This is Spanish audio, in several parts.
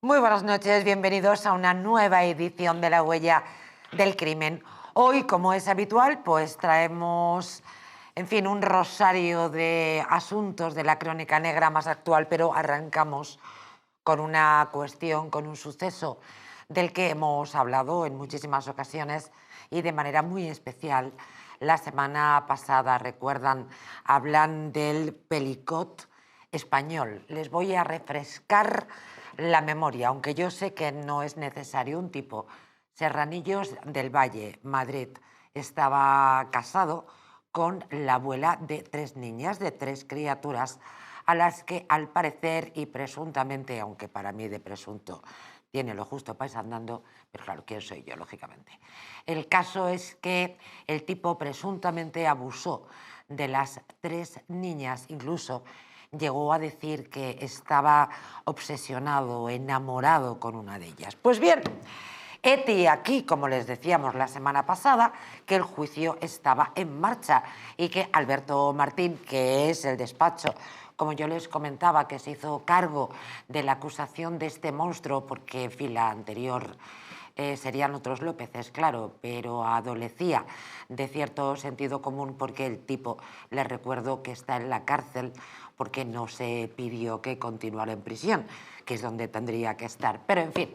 Muy buenas noches, bienvenidos a una nueva edición de La Huella del Crimen. Hoy, como es habitual, pues traemos, en fin, un rosario de asuntos de la crónica negra más actual, pero arrancamos con una cuestión, con un suceso del que hemos hablado en muchísimas ocasiones y de manera muy especial. La semana pasada, recuerdan, hablan del Pelicot español. Les voy a refrescar la memoria, aunque yo sé que no es necesario. Un tipo, Serranillos del Valle, Madrid, estaba casado con la abuela de 3 niñas, de 3 criaturas, a las que al parecer y presuntamente, aunque para mí de presunto tiene lo justo para ir andando, pero claro, ¿quién soy yo, lógicamente? El caso es que el tipo presuntamente abusó de las 3 niñas, incluso llegó a decir que estaba obsesionado, enamorado con una de ellas. Pues bien, hete aquí, como les decíamos la semana pasada, que el juicio estaba en marcha y que Alberto Martín, que es el despacho, como yo les comentaba, que se hizo cargo de la acusación de este monstruo, porque en fin, la anterior serían otros Lópezes, claro, pero adolecía de cierto sentido común porque el tipo, les recuerdo que está en la cárcel porque no se pidió que continuara en prisión, que es donde tendría que estar. Pero en fin,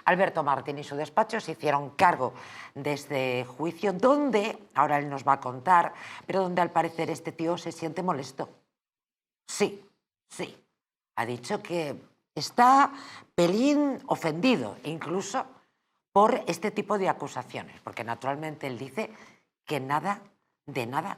Alberto Martín y su despacho se hicieron cargo de este juicio donde, ahora él nos va a contar, pero donde al parecer este tío se siente molesto. Sí, sí. Ha dicho que está pelín ofendido, incluso por este tipo de acusaciones, porque naturalmente él dice que nada de nada,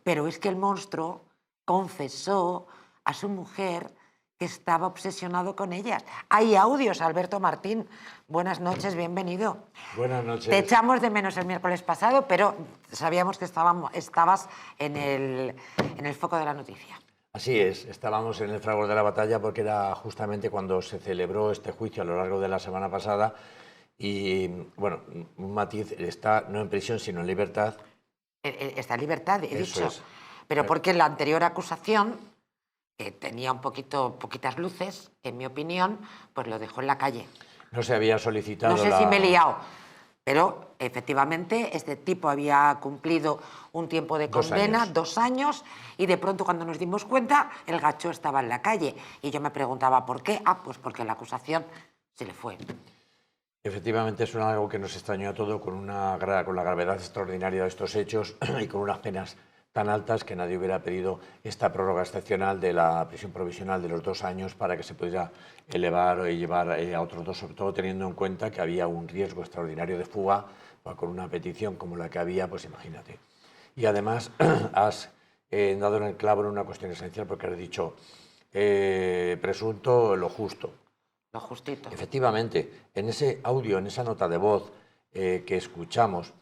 pero es que el monstruo confesó a su mujer que estaba obsesionado con ellas. Hay audios, Alberto Martín. Buenas noches, bienvenido. Buenas noches. Te echamos de menos el miércoles pasado, pero sabíamos que estabas en el foco de la noticia. Así es, estábamos en el fragor de la batalla porque era justamente cuando se celebró este juicio a lo largo de la semana pasada y, bueno, un matiz, está no en prisión sino en libertad. Está en libertad, he Eso dicho. es. Pero porque la anterior acusación, que tenía poquitas luces, en mi opinión, pues lo dejó en la calle. No se había solicitado No sé si me he liado, pero efectivamente este tipo había cumplido un tiempo de condena, 2 años, y de pronto cuando nos dimos cuenta el gacho estaba en la calle. Y yo me preguntaba ¿por qué? Pues porque la acusación se le fue. Efectivamente es algo que nos extrañó a todo con la gravedad extraordinaria de estos hechos y con unas penas tan altas que nadie hubiera pedido esta prórroga excepcional de la prisión provisional de los 2 años para que se pudiera elevar y llevar a otros 2, sobre todo teniendo en cuenta que había un riesgo extraordinario de fuga, pues con una petición como la que había, pues imagínate. Y además has dado en el clavo en una cuestión esencial porque has dicho presunto lo justo. Lo justito. Efectivamente, en ese audio, en esa nota de voz que escuchamos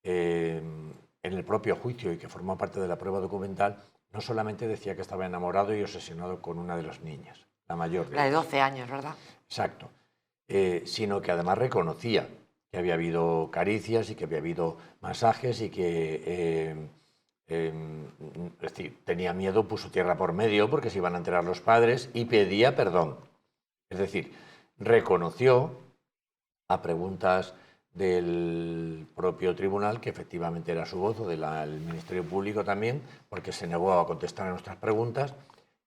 en el propio juicio y que formó parte de la prueba documental, no solamente decía que estaba enamorado y obsesionado con una de las niñas, la mayor de La de ellas. 12 años, ¿verdad? Exacto. Sino que además reconocía que había habido caricias y que había habido masajes y que es decir, tenía miedo, puso tierra por medio porque se iban a enterar los padres y pedía perdón. Es decir, reconoció a preguntas del propio tribunal que efectivamente era su voz, o del Ministerio Público también, porque se negó a contestar a nuestras preguntas,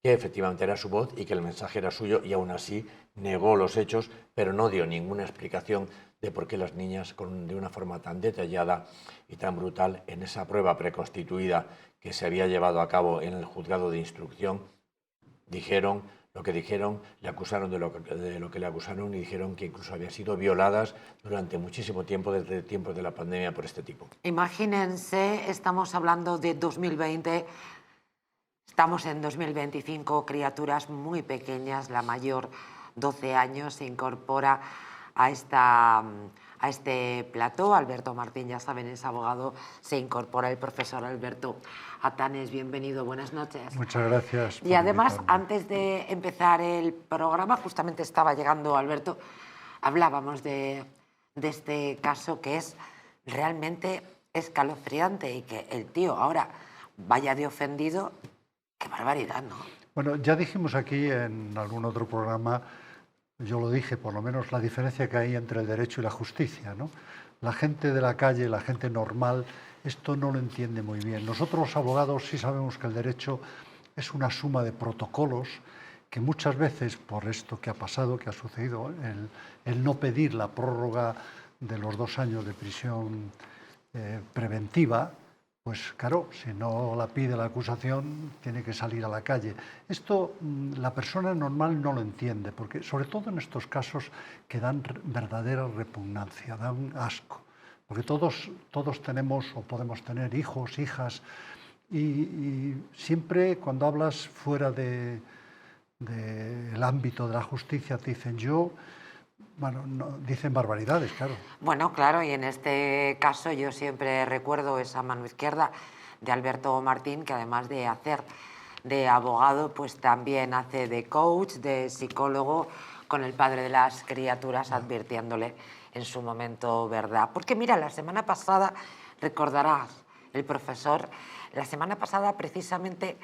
que efectivamente era su voz y que el mensaje era suyo, y aún así negó los hechos, pero no dio ninguna explicación de por qué las niñas, de una forma tan detallada y tan brutal, en esa prueba preconstituida que se había llevado a cabo en el juzgado de instrucción, dijeron lo que dijeron, le acusaron de lo que le acusaron y dijeron que incluso habían sido violadas durante muchísimo tiempo, desde tiempos de la pandemia, por este tipo. Imagínense, estamos hablando de 2020, estamos en 2025, criaturas muy pequeñas, la mayor 12 años se incorpora a este plató. Alberto Martín, ya saben, es abogado, se incorpora el profesor Alberto Atanes. Bienvenido, buenas noches. Muchas gracias. Y además, antes de empezar el programa, justamente estaba llegando Alberto, hablábamos de este caso que es realmente escalofriante y que el tío ahora vaya de ofendido. ¡Qué barbaridad!, ¿no? Bueno, ya dijimos aquí en algún otro programa, yo lo dije, por lo menos la diferencia que hay entre el derecho y la justicia, ¿no? La gente de la calle, la gente normal, esto no lo entiende muy bien. Nosotros los abogados sí sabemos que el derecho es una suma de protocolos que muchas veces, por esto que ha pasado, que ha sucedido, el no pedir la prórroga de los 2 años de prisión preventiva, pues claro, si no la pide la acusación, tiene que salir a la calle. Esto la persona normal no lo entiende, porque sobre todo en estos casos que dan verdadera repugnancia, dan asco, porque todos tenemos o podemos tener hijos, hijas, y siempre cuando hablas fuera del ámbito de la justicia te dicen bueno, no, dicen barbaridades, claro. Bueno, claro, y en este caso yo siempre recuerdo esa mano izquierda de Alberto Martín, que además de hacer de abogado, pues también hace de coach, de psicólogo, con el padre de las criaturas, advirtiéndole en su momento verdad. Porque mira, la semana pasada, recordarás, el profesor, la semana pasada precisamente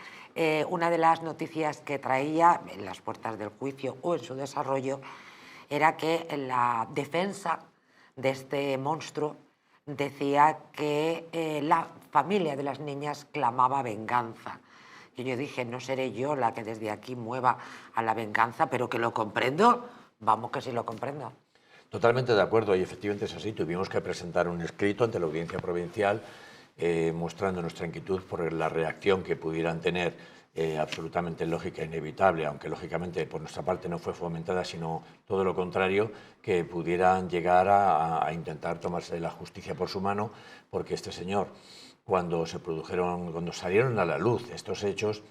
una de las noticias que traía en las puertas del juicio o en su desarrollo era que la defensa de este monstruo decía que la familia de las niñas clamaba venganza. Y yo dije, no seré yo la que desde aquí mueva a la venganza, pero que lo comprendo, vamos que sí lo comprendo. Totalmente de acuerdo, y efectivamente es así. Tuvimos que presentar un escrito ante la Audiencia Provincial mostrando nuestra inquietud por la reacción que pudieran tener absolutamente lógica e inevitable, aunque lógicamente por nuestra parte no fue fomentada, sino todo lo contrario, que pudieran llegar a intentar tomarse la justicia por su mano, porque este señor, cuando salieron a la luz estos hechos,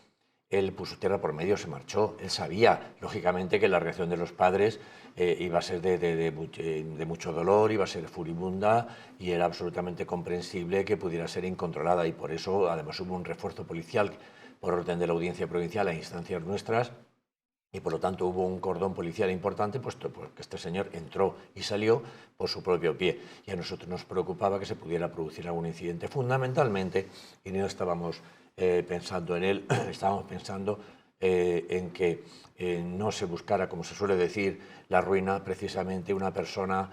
él puso tierra por medio, se marchó. Él sabía, lógicamente, que la reacción de los padres iba a ser de mucho dolor, iba a ser furibunda, y era absolutamente comprensible que pudiera ser incontrolada, y por eso además hubo un refuerzo policial por orden de la Audiencia Provincial a instancias nuestras, y por lo tanto hubo un cordón policial importante, puesto porque este señor entró y salió por su propio pie, y a nosotros nos preocupaba que se pudiera producir algún incidente, fundamentalmente, y no estábamos pensando en él, estábamos pensando en que no se buscara, como se suele decir, la ruina, precisamente una persona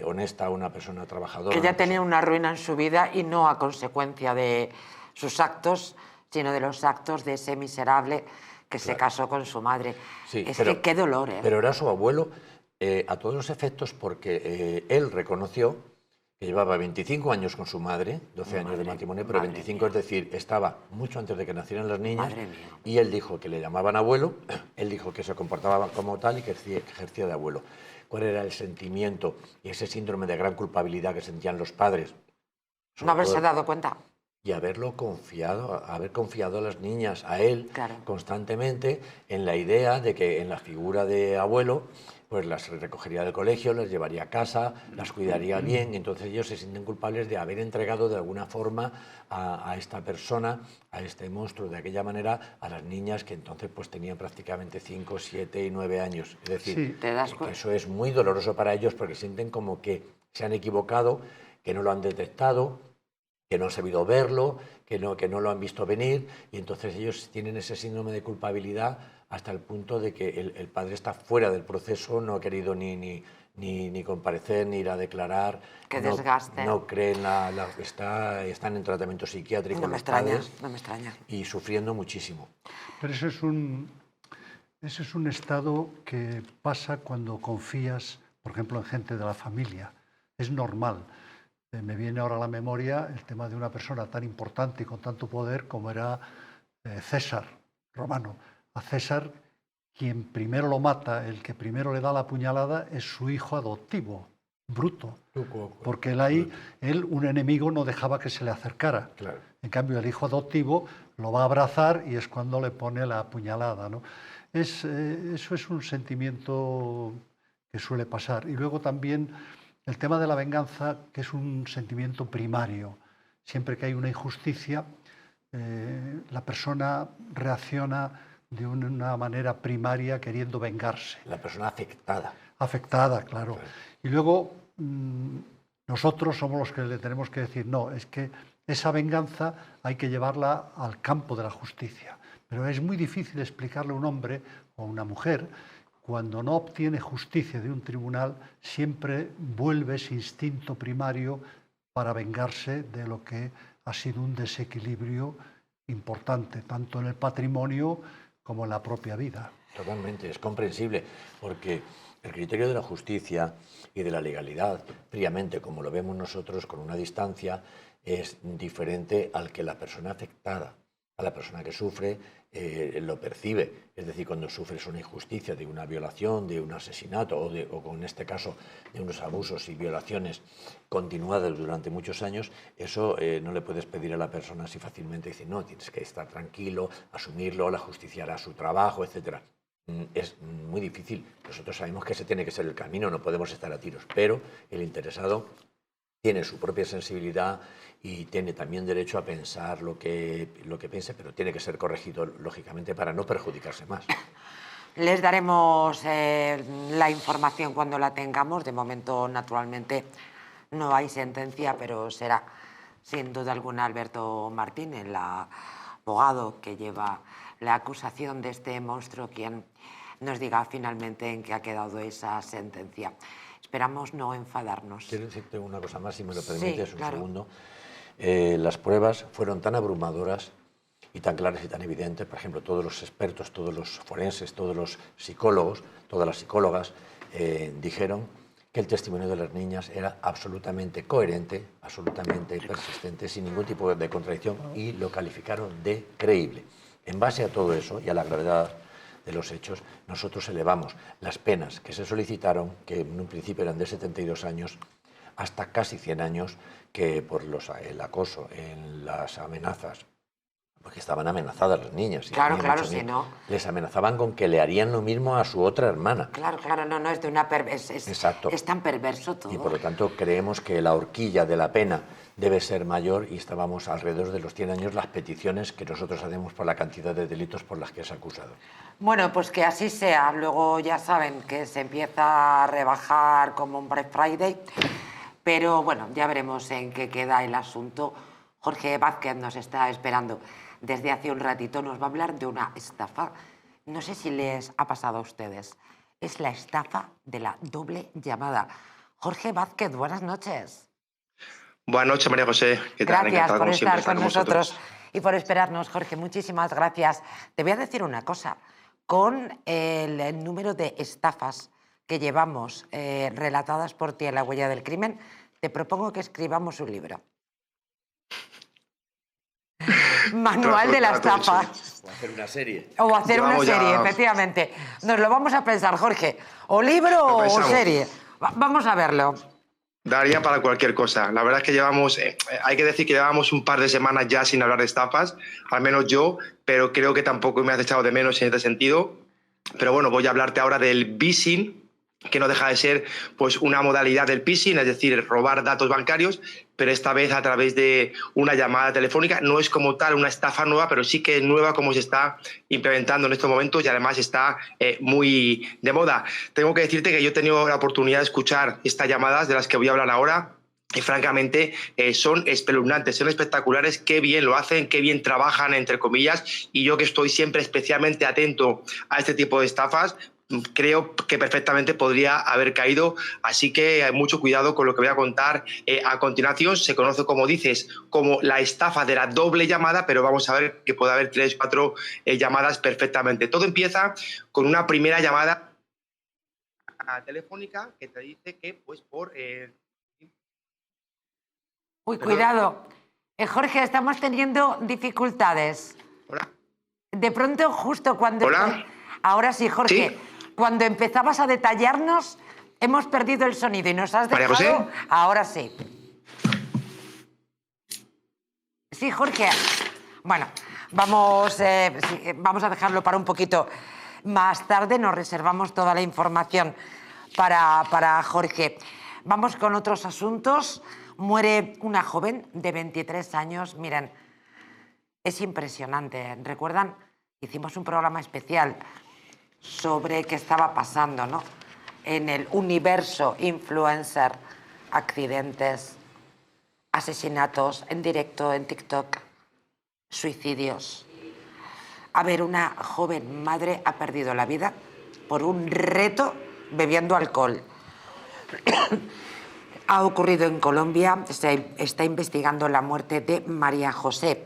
honesta, una persona trabajadora. Que ya tenía una ruina en su vida y no a consecuencia de sus actos, sino de los actos de ese miserable que se casó con su madre. Sí, que qué dolor, ¿eh? Pero era su abuelo a todos los efectos, porque él reconoció que llevaba 25 años con su madre, 12 años de matrimonio, pero 25, es decir, estaba mucho antes de que nacieran las niñas, y él dijo que le llamaban abuelo, él dijo que se comportaba como tal y que ejercía de abuelo. ¿Cuál era el sentimiento y ese síndrome de gran culpabilidad que sentían los padres? No haberse dado cuenta. Y haber confiado a las niñas, a él, claro, constantemente, en la idea de que en la figura de abuelo, pues las recogería del colegio, las llevaría a casa, las cuidaría bien, y entonces ellos se sienten culpables de haber entregado de alguna forma a esta persona, a este monstruo, de aquella manera, a las niñas que entonces pues tenían prácticamente 5, 7 y 9 años. Es decir, sí, que eso es muy doloroso para ellos, porque sienten como que se han equivocado, que no lo han detectado, que no han sabido verlo, que no lo han visto venir, y entonces ellos tienen ese síndrome de culpabilidad hasta el punto de que el padre está fuera del proceso, no ha querido ni comparecer, ni ir a declarar. Qué desgaste. No creen, están en tratamiento psiquiátrico. No me extraña, no me extraña. Y sufriendo muchísimo. Pero ese es un estado que pasa cuando confías, por ejemplo, en gente de la familia. Es normal. Me viene ahora a la memoria el tema de una persona tan importante y con tanto poder como era César Romano. A César, quien primero lo mata, el que primero le da la puñalada, es su hijo adoptivo, Bruto. Porque él, un enemigo, no dejaba que se le acercara. Claro. En cambio, el hijo adoptivo lo va a abrazar y es cuando le pone la puñalada, ¿no? Eso es un sentimiento que suele pasar. Y luego también el tema de la venganza, que es un sentimiento primario. Siempre que hay una injusticia, la persona reacciona de una manera primaria queriendo vengarse. La persona afectada. Afectada, claro. Claro. Y luego nosotros somos los que le tenemos que decir, no, es que esa venganza hay que llevarla al campo de la justicia. Pero es muy difícil explicarle a un hombre o a una mujer, cuando no obtiene justicia de un tribunal, siempre vuelve ese instinto primario para vengarse de lo que ha sido un desequilibrio importante, tanto en el patrimonio como en la propia vida. Totalmente, es comprensible, porque el criterio de la justicia y de la legalidad, fríamente, como lo vemos nosotros con una distancia, es diferente al que la persona afectada, a la persona que sufre, lo percibe. Es decir, cuando sufres una injusticia de una violación, de un asesinato o en este caso de unos abusos y violaciones continuadas durante muchos años, eso no le puedes pedir a la persona así fácilmente, decir, no, tienes que estar tranquilo, asumirlo, la justicia hará su trabajo, etcétera. Es muy difícil. Nosotros sabemos que ese tiene que ser el camino, no podemos estar a tiros, pero el interesado tiene su propia sensibilidad y tiene también derecho a pensar lo que piense, pero tiene que ser corregido, lógicamente, para no perjudicarse más. Les daremos la información cuando la tengamos. De momento, naturalmente, no hay sentencia, pero será, sin duda alguna, Alberto Martín, el abogado que lleva la acusación de este monstruo, quien nos diga finalmente en qué ha quedado esa sentencia. Esperamos no enfadarnos. Quiero decirte una cosa más, si me lo permites, Sí, un claro. segundo. Las pruebas fueron tan abrumadoras y tan claras y tan evidentes. Por ejemplo, todos los expertos, todos los forenses, todos los psicólogos, todas las psicólogas dijeron que el testimonio de las niñas era absolutamente coherente, absolutamente persistente, sin ningún tipo de contradicción, y lo calificaron de creíble. En base a todo eso y a la gravedad de los hechos, nosotros elevamos las penas que se solicitaron, que en un principio eran de 72 años, hasta casi 100 años, que por el acoso, en las amenazas, porque estaban amenazadas las niñas. Y Claro, tenían claro, mucho si miedo. no. Les amenazaban con que le harían lo mismo a su otra hermana. Claro, claro, no, es de una Exacto. Es tan perverso todo. Y por lo tanto creemos que la horquilla de la pena debe ser mayor, y estábamos alrededor de los 100 años las peticiones que nosotros hacemos por la cantidad de delitos por las que es acusado. Bueno, pues que así sea. Luego ya saben que se empieza a rebajar como un Black Friday, pero bueno, ya veremos en qué queda el asunto. Jorge Vázquez nos está esperando desde hace un ratito. Nos va a hablar de una estafa. No sé si les ha pasado a ustedes. Es la estafa de la doble llamada. Jorge Vázquez, buenas noches. Buenas noches, María José. ¿Qué tal? Gracias Encantado, por como siempre, estar con vosotros. nosotros y por esperarnos, Jorge. Muchísimas gracias. Te voy a decir una cosa. Con el número de estafas que llevamos relatadas por ti en La Huella del Crimen, te propongo que escribamos un libro. Manual de la estafa. O hacer una serie. O hacer una Llevamos serie, ya- efectivamente. Nos lo vamos a pensar, Jorge. O libro Lo o pensamos. serie. Vamos a verlo. Daría para cualquier cosa. La verdad es que llevamos, hay que decir que llevamos un par de semanas ya sin hablar de estafas, al menos yo, pero creo que tampoco me has echado de menos en este sentido. Pero bueno, voy a hablarte ahora del phishing, que no deja de ser pues una modalidad del phishing, es decir, robar datos bancarios, pero esta vez a través de una llamada telefónica. No es como tal una estafa nueva, pero sí que es nueva como se está implementando en estos momentos, y además está muy de moda. Tengo que decirte que yo he tenido la oportunidad de escuchar estas llamadas de las que voy a hablar ahora, y francamente son espeluznantes, son espectaculares. Qué bien lo hacen, qué bien trabajan, entre comillas, y yo, que estoy siempre especialmente atento a este tipo de estafas, creo que perfectamente podría haber caído. Así que mucho cuidado con lo que voy a contar a continuación. Se conoce, como dices, como la estafa de la doble llamada, pero vamos a ver que puede haber 3 o 4 llamadas perfectamente. Todo empieza con una primera llamada telefónica que te dice que pues por... Uy, Perdón. cuidado. Jorge, estamos teniendo dificultades. Hola. De pronto, justo cuando... Hola. Ahora sí, Jorge. ¿Sí? Cuando empezabas a detallarnos, hemos perdido el sonido y nos has María dejado... José. Ahora sí. Sí, Jorge. Bueno, vamos a dejarlo para un poquito Más tarde nos reservamos toda la información para Jorge. Vamos con otros asuntos. Muere una joven de 23 años. Miren, es impresionante. ¿Recuerdan? Hicimos un programa especial sobre qué estaba pasando, ¿no? En el universo influencer, accidentes, asesinatos en directo en TikTok, suicidios. A ver, una joven madre ha perdido la vida por un reto bebiendo alcohol. Ha ocurrido en Colombia. Se está investigando la muerte de María José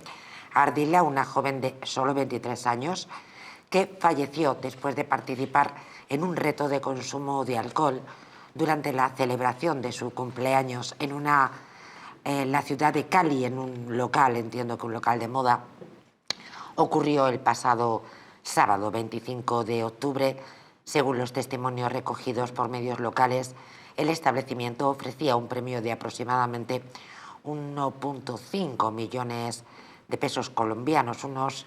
Ardila, una joven de solo 23 años que falleció después de participar en un reto de consumo de alcohol durante la celebración de su cumpleaños en la ciudad de Cali, en un local, entiendo que un local de moda. Ocurrió el pasado sábado 25 de octubre. Según los testimonios recogidos por medios locales, el establecimiento ofrecía un premio de aproximadamente 1,5 millones de pesos colombianos, unos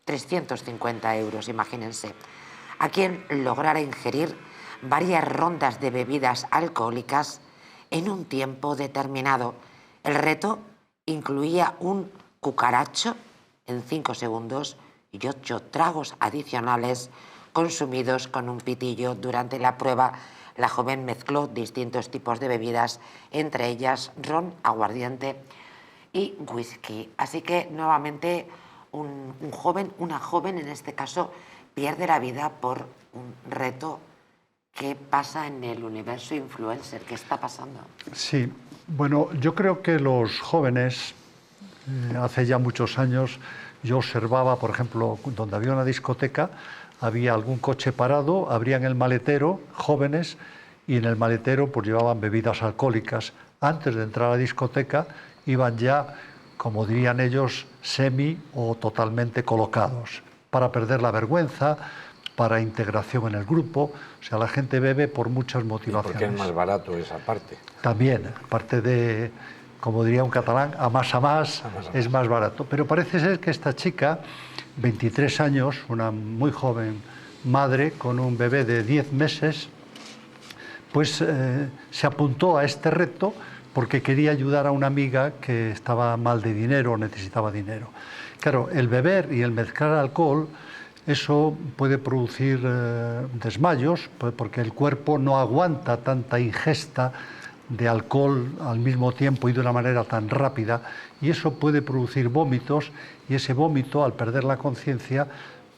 350 euros, imagínense, a quien lograra ingerir varias rondas de bebidas alcohólicas en un tiempo determinado. El reto incluía un cucaracho en 5 segundos y 8 tragos adicionales consumidos con un pitillo. Durante la prueba, la joven mezcló distintos tipos de bebidas, entre ellas ron, aguardiente y whisky. Así que nuevamente una joven en este caso, pierde la vida por un reto. ¿Qué pasa en el universo influencer? ¿Qué está pasando? Sí, bueno, yo creo que los jóvenes, hace ya muchos años, yo observaba, por ejemplo, donde había una discoteca, había algún coche parado, abrían el maletero, jóvenes, y en el maletero pues llevaban bebidas alcohólicas. Antes de entrar a la discoteca iban ya, como dirían ellos, semi o totalmente colocados, para perder la vergüenza, para integración en el grupo. O sea, la gente bebe por muchas motivaciones. ¿Y por qué es más barato esa parte? También, aparte de, como diría un catalán, a más es más barato. Pero parece ser que esta chica, 23 años, una muy joven madre con un bebé de 10 meses, pues se apuntó a este reto porque quería ayudar a una amiga que estaba mal de dinero o necesitaba dinero. Claro, el beber y el mezclar alcohol, eso puede producir desmayos, porque el cuerpo no aguanta tanta ingesta de alcohol al mismo tiempo y de una manera tan rápida, y eso puede producir vómitos, y ese vómito, al perder la conciencia,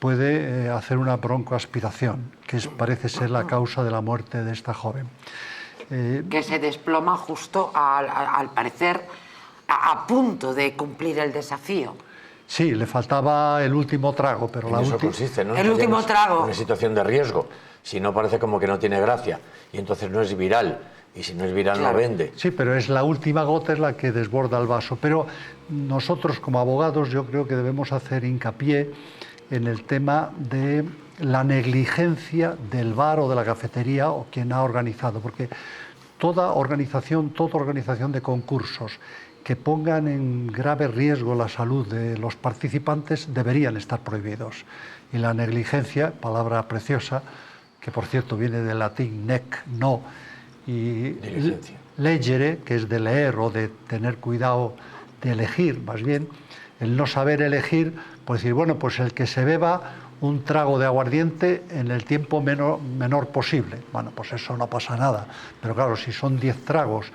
puede hacer una broncoaspiración, que parece ser la causa de la muerte de esta joven. Que se desploma justo, al parecer, a punto de cumplir el desafío. Sí, le faltaba el último trago, pero en eso consiste, ¿no? El último trago. Una situación de riesgo. Si no, parece como que no tiene gracia. Y entonces no es viral. Y si no es viral, claro, no vende. Sí, pero es la última gota, es la que desborda el vaso. Pero nosotros, como abogados, yo creo que debemos hacer hincapié en el tema de la negligencia del bar o de la cafetería o quien ha organizado. Porque toda organización de concursos que pongan en grave riesgo la salud de los participantes deberían estar prohibidos. Y la negligencia, palabra preciosa, que por cierto viene del latín nec, no, y legere, que es de leer o de tener cuidado de elegir, más bien, el no saber elegir, pues decir, bueno, pues el que se beba un trago de aguardiente en el tiempo menor posible. Bueno, pues eso no pasa nada. Pero claro, si son 10 tragos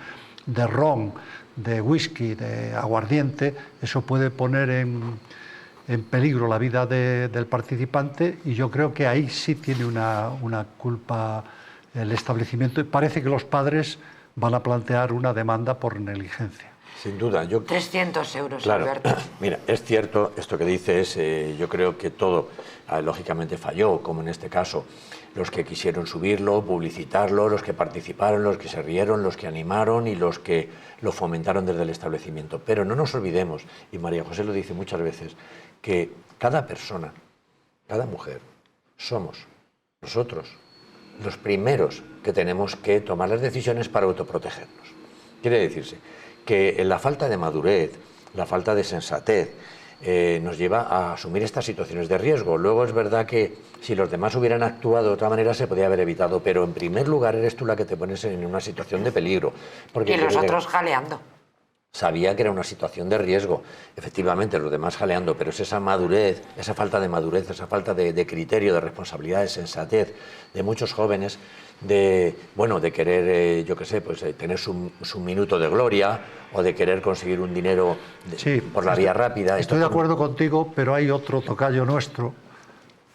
de ron, de whisky, de aguardiente, eso puede poner en peligro la vida del participante, y yo creo que ahí sí tiene una culpa el establecimiento. Y parece que los padres van a plantear una demanda por negligencia. Sin duda. 300 euros, claro, Alberto. Mira, es cierto, esto que dices, yo creo que todo, lógicamente, falló, como en este caso. Los que quisieron subirlo, publicitarlo, los que participaron, los que se rieron, los que animaron y los que lo fomentaron desde el establecimiento. Pero no nos olvidemos, y María José lo dice muchas veces, que cada persona, cada mujer, somos nosotros los primeros que tenemos que tomar las decisiones para autoprotegernos. Quiere decirse que la falta de madurez, la falta de sensatez, nos lleva a asumir estas situaciones de riesgo. Luego es verdad que si los demás hubieran actuado de otra manera se podía haber evitado, pero en primer lugar eres tú la que te pones en una situación de peligro. Porque y los otros jaleando. Sabía que era una situación de riesgo, efectivamente, los demás jaleando, pero es esa madurez, esa falta de madurez, esa falta de criterio, de responsabilidad, de sensatez de muchos jóvenes, de querer, yo qué sé, pues tener su minuto de gloria o de querer conseguir un dinero por la vía rápida. Estoy de acuerdo contigo, pero hay otro tocayo nuestro,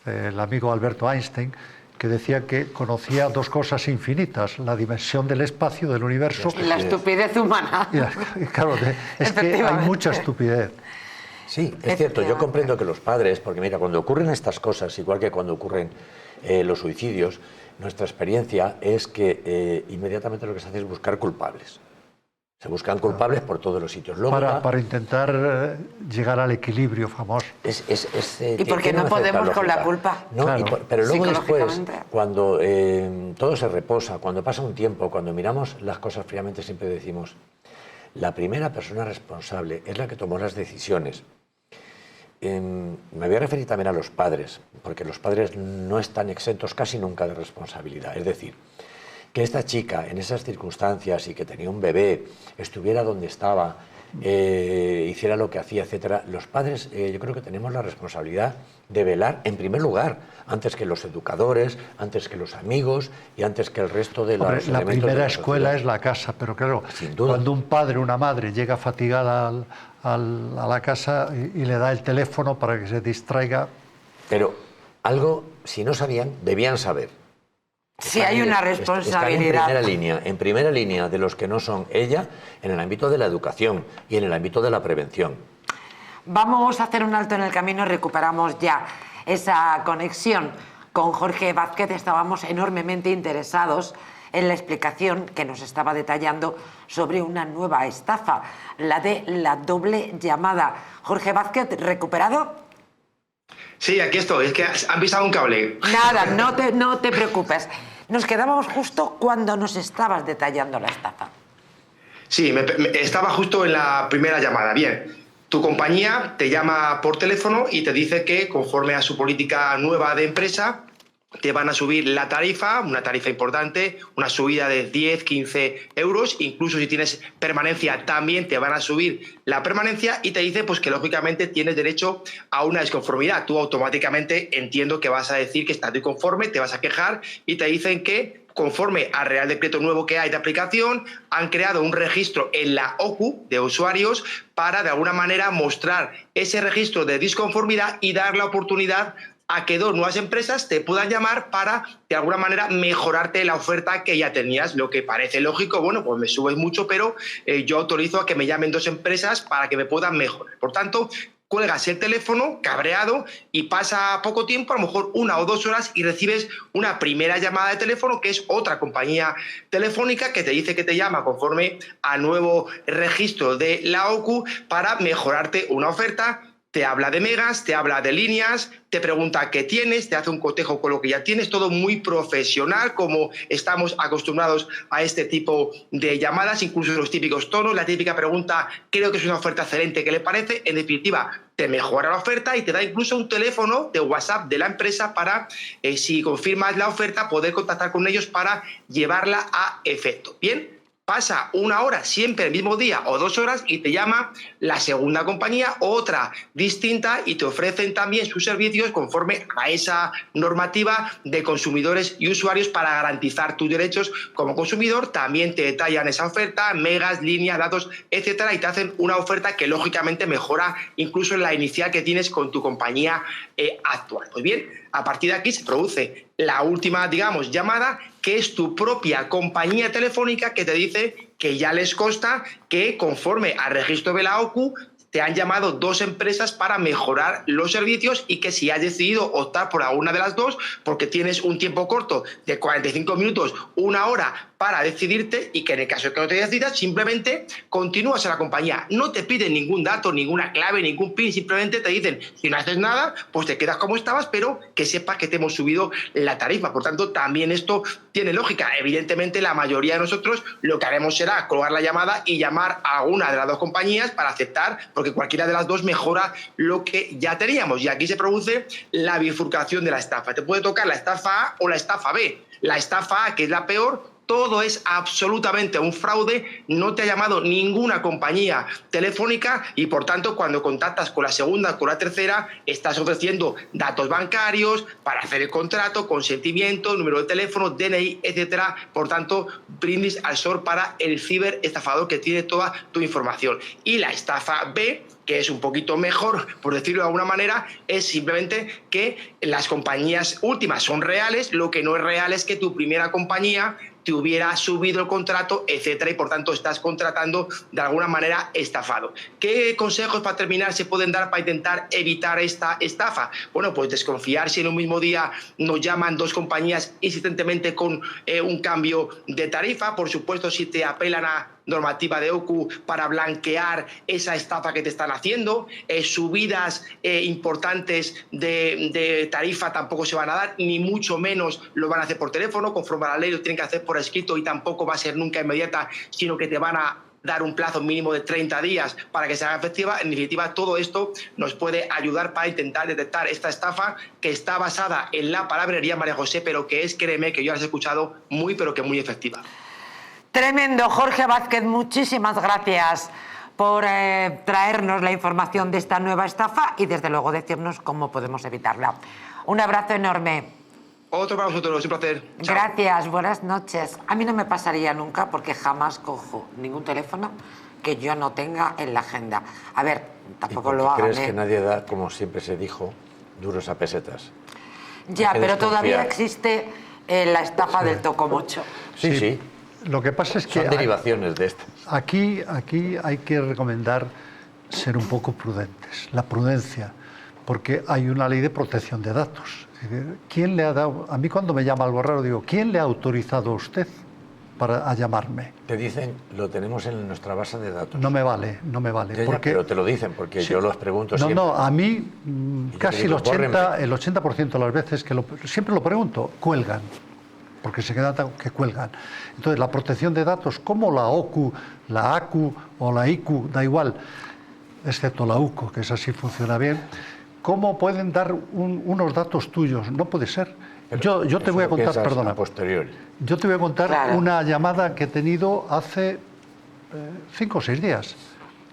el amigo Alberto Einstein, que decía que conocía dos cosas infinitas, la dimensión del espacio, del universo. Y la estupidez humana. Y claro, es que hay mucha estupidez. Sí, es cierto, yo comprendo que los padres, porque mira, cuando ocurren estas cosas, igual que cuando ocurren los suicidios, nuestra experiencia es que inmediatamente lo que se hace es buscar culpables. Se buscan culpables por todos los sitios. Para intentar llegar al equilibrio famoso. ¿Y por qué no podemos con la culpa? No, claro. pero luego después, cuando todo se reposa, cuando pasa un tiempo, cuando miramos las cosas fríamente, siempre decimos, la primera persona responsable es la que tomó las decisiones. Me voy a referir también a los padres, porque los padres no están exentos casi nunca de responsabilidad. Es decir, que esta chica en esas circunstancias y que tenía un bebé, estuviera donde estaba, hiciera lo que hacía, etcétera, los padres yo creo que tenemos la responsabilidad de velar en primer lugar, antes que los educadores, antes que los amigos y antes que el resto de los elementos. La primera escuela es la casa, pero claro, cuando un padre o una madre llega fatigada a la casa y le da el teléfono para que se distraiga. Pero algo, si no sabían, debían saber. Sí, hay una responsabilidad. Están en primera línea de los que no son ella, en el ámbito de la educación y en el ámbito de la prevención. Vamos a hacer un alto en el camino, recuperamos ya esa conexión con Jorge Vázquez. Estábamos enormemente interesados en la explicación que nos estaba detallando sobre una nueva estafa, la de la doble llamada. Jorge Vázquez, ¿recuperado? Sí, aquí estoy, es que han pisado un cable. Nada, no te preocupes. Nos quedábamos justo cuando nos estabas detallando la estafa. Sí, estaba justo en la primera llamada. Bien, tu compañía te llama por teléfono y te dice que conforme a su política nueva de empresa, te van a subir la tarifa, una tarifa importante, una subida de 10, 15 euros, incluso si tienes permanencia también te van a subir la permanencia y te dice pues que lógicamente tienes derecho a una desconformidad. Tú automáticamente entiendo que vas a decir que estás inconforme, te vas a quejar y te dicen que conforme al Real Decreto nuevo que hay de aplicación, han creado un registro en la OCU de usuarios para de alguna manera mostrar ese registro de disconformidad y dar la oportunidad a que dos nuevas empresas te puedan llamar para, de alguna manera, mejorarte la oferta que ya tenías. Lo que parece lógico, bueno, pues me subes mucho, pero yo autorizo a que me llamen dos empresas para que me puedan mejorar. Por tanto, cuelgas el teléfono, cabreado, y pasa poco tiempo, a lo mejor 1 o 2 horas, y recibes una primera llamada de teléfono, que es otra compañía telefónica que te dice que te llama conforme al nuevo registro de la OCU para mejorarte una oferta. Te habla de megas, te habla de líneas, te pregunta qué tienes, te hace un cotejo con lo que ya tienes, todo muy profesional, como estamos acostumbrados a este tipo de llamadas, incluso los típicos tonos, la típica pregunta, creo que es una oferta excelente, ¿qué le parece? En definitiva, te mejora la oferta y te da incluso un teléfono de WhatsApp de la empresa para, si confirmas la oferta, poder contactar con ellos para llevarla a efecto. Bien. Pasa 1 hora, siempre el mismo día, o 2 horas, y te llama la segunda compañía, otra distinta, y te ofrecen también sus servicios conforme a esa normativa de consumidores y usuarios para garantizar tus derechos como consumidor. También te detallan esa oferta, megas, líneas, datos, etcétera, y te hacen una oferta que lógicamente mejora incluso la inicial que tienes con tu compañía actual. Pues bien, a partir de aquí se produce la última, digamos, llamada, que es tu propia compañía telefónica que te dice que ya les consta que conforme al registro de la OCU te han llamado 2 empresas para mejorar los servicios y que si has decidido optar por alguna de las dos, porque tienes un tiempo corto de 45 minutos, 1 hora para decidirte y que en el caso de que no te decidas, simplemente continúas en la compañía. No te piden ningún dato, ninguna clave, ningún PIN, simplemente te dicen, si no haces nada, pues te quedas como estabas, pero que sepas que te hemos subido la tarifa. Por tanto, también esto tiene lógica. Evidentemente, la mayoría de nosotros lo que haremos será colgar la llamada y llamar a una de las dos compañías para aceptar, porque cualquiera de las dos mejora lo que ya teníamos. Y aquí se produce la bifurcación de la estafa. Te puede tocar la estafa A o la estafa B. La estafa A, que es la peor, todo es absolutamente un fraude, no te ha llamado ninguna compañía telefónica y, por tanto, cuando contactas con la segunda, con la tercera, estás ofreciendo datos bancarios para hacer el contrato, consentimiento, número de teléfono, DNI, etcétera. Por tanto, brindis al sol para el ciberestafador que tiene toda tu información. Y la estafa B, que es un poquito mejor, por decirlo de alguna manera, es simplemente que las compañías últimas son reales, lo que no es real es que tu primera compañía te hubiera subido el contrato, etcétera, y por tanto estás contratando de alguna manera estafado. ¿Qué consejos, para terminar, se pueden dar para intentar evitar esta estafa? Bueno, pues desconfiar si en un mismo día nos llaman dos compañías insistentemente con un cambio de tarifa. Por supuesto, si te apelan a normativa de OCU para blanquear esa estafa que te están haciendo, subidas importantes de tarifa tampoco se van a dar, ni mucho menos lo van a hacer por teléfono. Conforme a la ley lo tienen que hacer por escrito y tampoco va a ser nunca inmediata, sino que te van a dar un plazo mínimo de 30 días para que se haga efectiva. En definitiva, todo esto nos puede ayudar para intentar detectar esta estafa que está basada en la palabrería, María José, pero que es, créeme, que yo las he escuchado muy, pero que muy efectiva. Tremendo. Jorge Vázquez, muchísimas gracias por traernos la información de esta nueva estafa y, desde luego, decirnos cómo podemos evitarla. Un abrazo enorme. Otro para vosotros, un placer. Chao. Gracias, buenas noches. A mí no me pasaría nunca, porque jamás cojo ningún teléfono que yo no tenga en la agenda. A ver, tampoco lo hagan. ¿Crees que nadie da, como siempre se dijo, duros a pesetas? Ya, pero todavía existe la estafa del tocomocho. Sí, sí. Lo que pasa es que son derivaciones de estas. Aquí hay que recomendar ser un poco prudentes, la prudencia, porque hay una ley de protección de datos. ¿Quién le ha dado? A mí, cuando me llama algo raro, digo, ¿quién le ha autorizado a usted a llamarme? Te dicen, lo tenemos en nuestra base de datos. No me vale. Porque, pero te lo dicen, porque sí, yo los pregunto siempre. No, a mí casi digo, el 80% de las veces que siempre lo pregunto, cuelgan. Porque se quedan que cuelgan. Entonces, la protección de datos, como la OCU, la ACU o la ICU, da igual, excepto la UCO, que esa sí funciona bien, ¿cómo pueden dar unos datos tuyos? No puede ser. Yo te voy a contar, perdona. Yo te voy a contar una llamada que he tenido hace 5 o 6 días.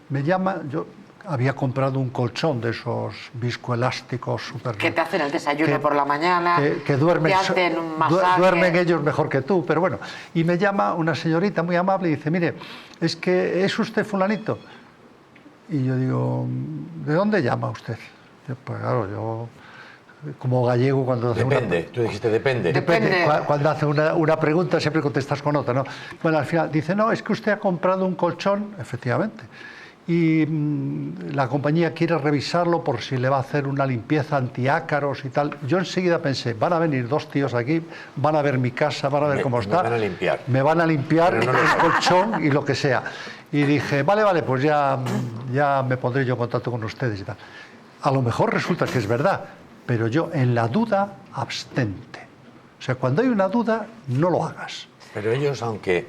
Me llama, yo había comprado un colchón de esos viscoelásticos súper... Que te hacen el desayuno por la mañana, que duermen, te hacen un masaje. Duermen ellos mejor que tú, pero bueno. Y me llama una señorita muy amable y dice, mire, ¿es usted fulanito? Y yo digo, ¿de dónde llama usted? Pues claro, yo, como gallego, cuando hace depende, tú dijiste depende. Depende. Cuando hace una pregunta siempre contestas con otra, ¿no? Bueno, al final dice, no, es que usted ha comprado un colchón, efectivamente, y la compañía quiere revisarlo por si le va a hacer una limpieza antiácaros y tal. Yo enseguida pensé, van a venir 2 tíos aquí, van a ver mi casa, van a ver cómo está. Me van a limpiar el colchón y lo que sea. Y dije, vale, pues ya me pondré yo en contacto con ustedes y tal. A lo mejor resulta que es verdad, pero yo, en la duda, abstente. O sea, cuando hay una duda, no lo hagas. Pero ellos, aunque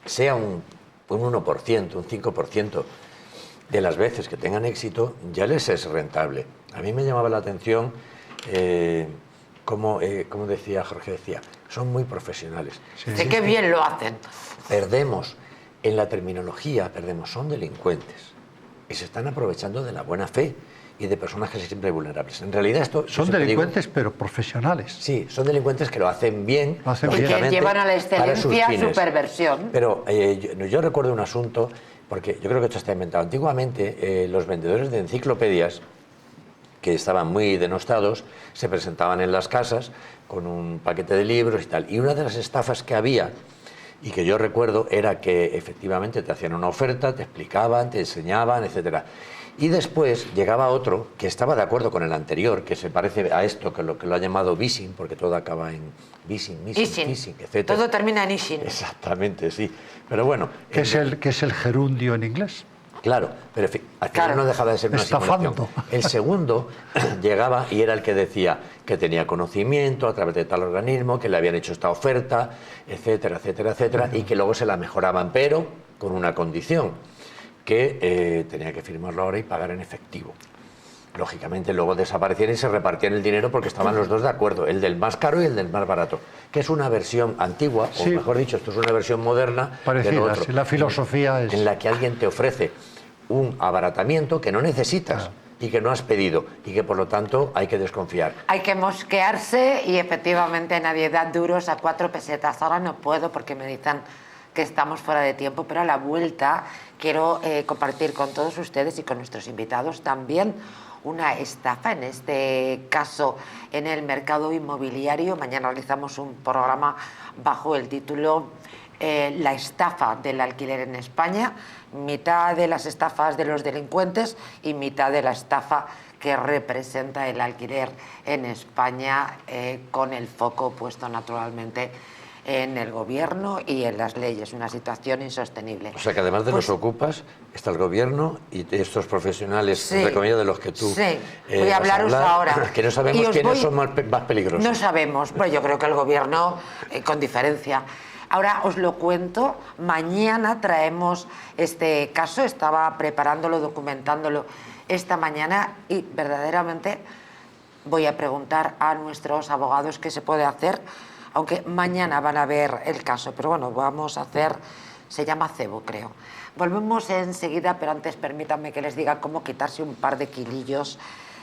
sea un 1%, un 5% de las veces que tengan éxito, ya les es rentable. A mí me llamaba la atención, como decía Jorge, son muy profesionales. Sí. Sé que bien lo hacen. Perdemos, en la terminología, son delincuentes. Y se están aprovechando de la buena fe y de personas que se sienten vulnerables. En realidad esto... Son delincuentes, pero profesionales. Sí, son delincuentes que lo hacen bien. Y que llevan a la excelencia su perversión. Pero yo recuerdo un asunto, porque yo creo que esto está inventado. Antiguamente, los vendedores de enciclopedias, que estaban muy denostados, se presentaban en las casas con un paquete de libros y tal. Y una de las estafas que había, y que yo recuerdo, era que efectivamente te hacían una oferta, te explicaban, te enseñaban, etcétera. Y después llegaba otro que estaba de acuerdo con el anterior, que se parece a esto, que lo ha llamado Bising, porque todo acaba en Bising, etc. Todo termina en Ising. Exactamente, sí. Pero bueno... ¿Qué es el gerundio en inglés? Claro, pero al final no dejaba de ser una simulación. El segundo llegaba y era el que decía que tenía conocimiento a través de tal organismo, que le habían hecho esta oferta, etcétera, etcétera, etcétera, y que luego se la mejoraban, pero con una condición, que tenía que firmarlo ahora y pagar en efectivo. Lógicamente luego desaparecían y se repartían el dinero porque estaban los dos de acuerdo, el del más caro y el del más barato, que es una versión antigua, o mejor dicho, esto es una versión moderna del otro. Parecida, la filosofía es... En la que alguien te ofrece un abaratamiento que no necesitas y que no has pedido y que por lo tanto hay que desconfiar. Hay que mosquearse y efectivamente nadie da duros a 4 pesetas. Ahora no puedo porque me dicen que estamos fuera de tiempo, pero a la vuelta quiero compartir con todos ustedes y con nuestros invitados también una estafa, en este caso en el mercado inmobiliario. Mañana realizamos un programa bajo el título La estafa del alquiler en España, mitad de las estafas de los delincuentes y mitad de la estafa que representa el alquiler en España, con el foco puesto naturalmente en el gobierno y en las leyes, una situación insostenible. O sea que además de los ocupas, está el gobierno y estos profesionales, entre comillas, de los que tú voy a hablaros ahora. Que no sabemos quiénes son más peligrosos. No sabemos, pero yo creo que el gobierno, con diferencia. Ahora os lo cuento, mañana traemos este caso, estaba preparándolo, documentándolo esta mañana y verdaderamente voy a preguntar a nuestros abogados qué se puede hacer, aunque mañana van a ver el caso, pero bueno, vamos a hacer, se llama cebo, creo. Volvemos enseguida, pero antes permítanme que les diga cómo quitarse un par de kilillos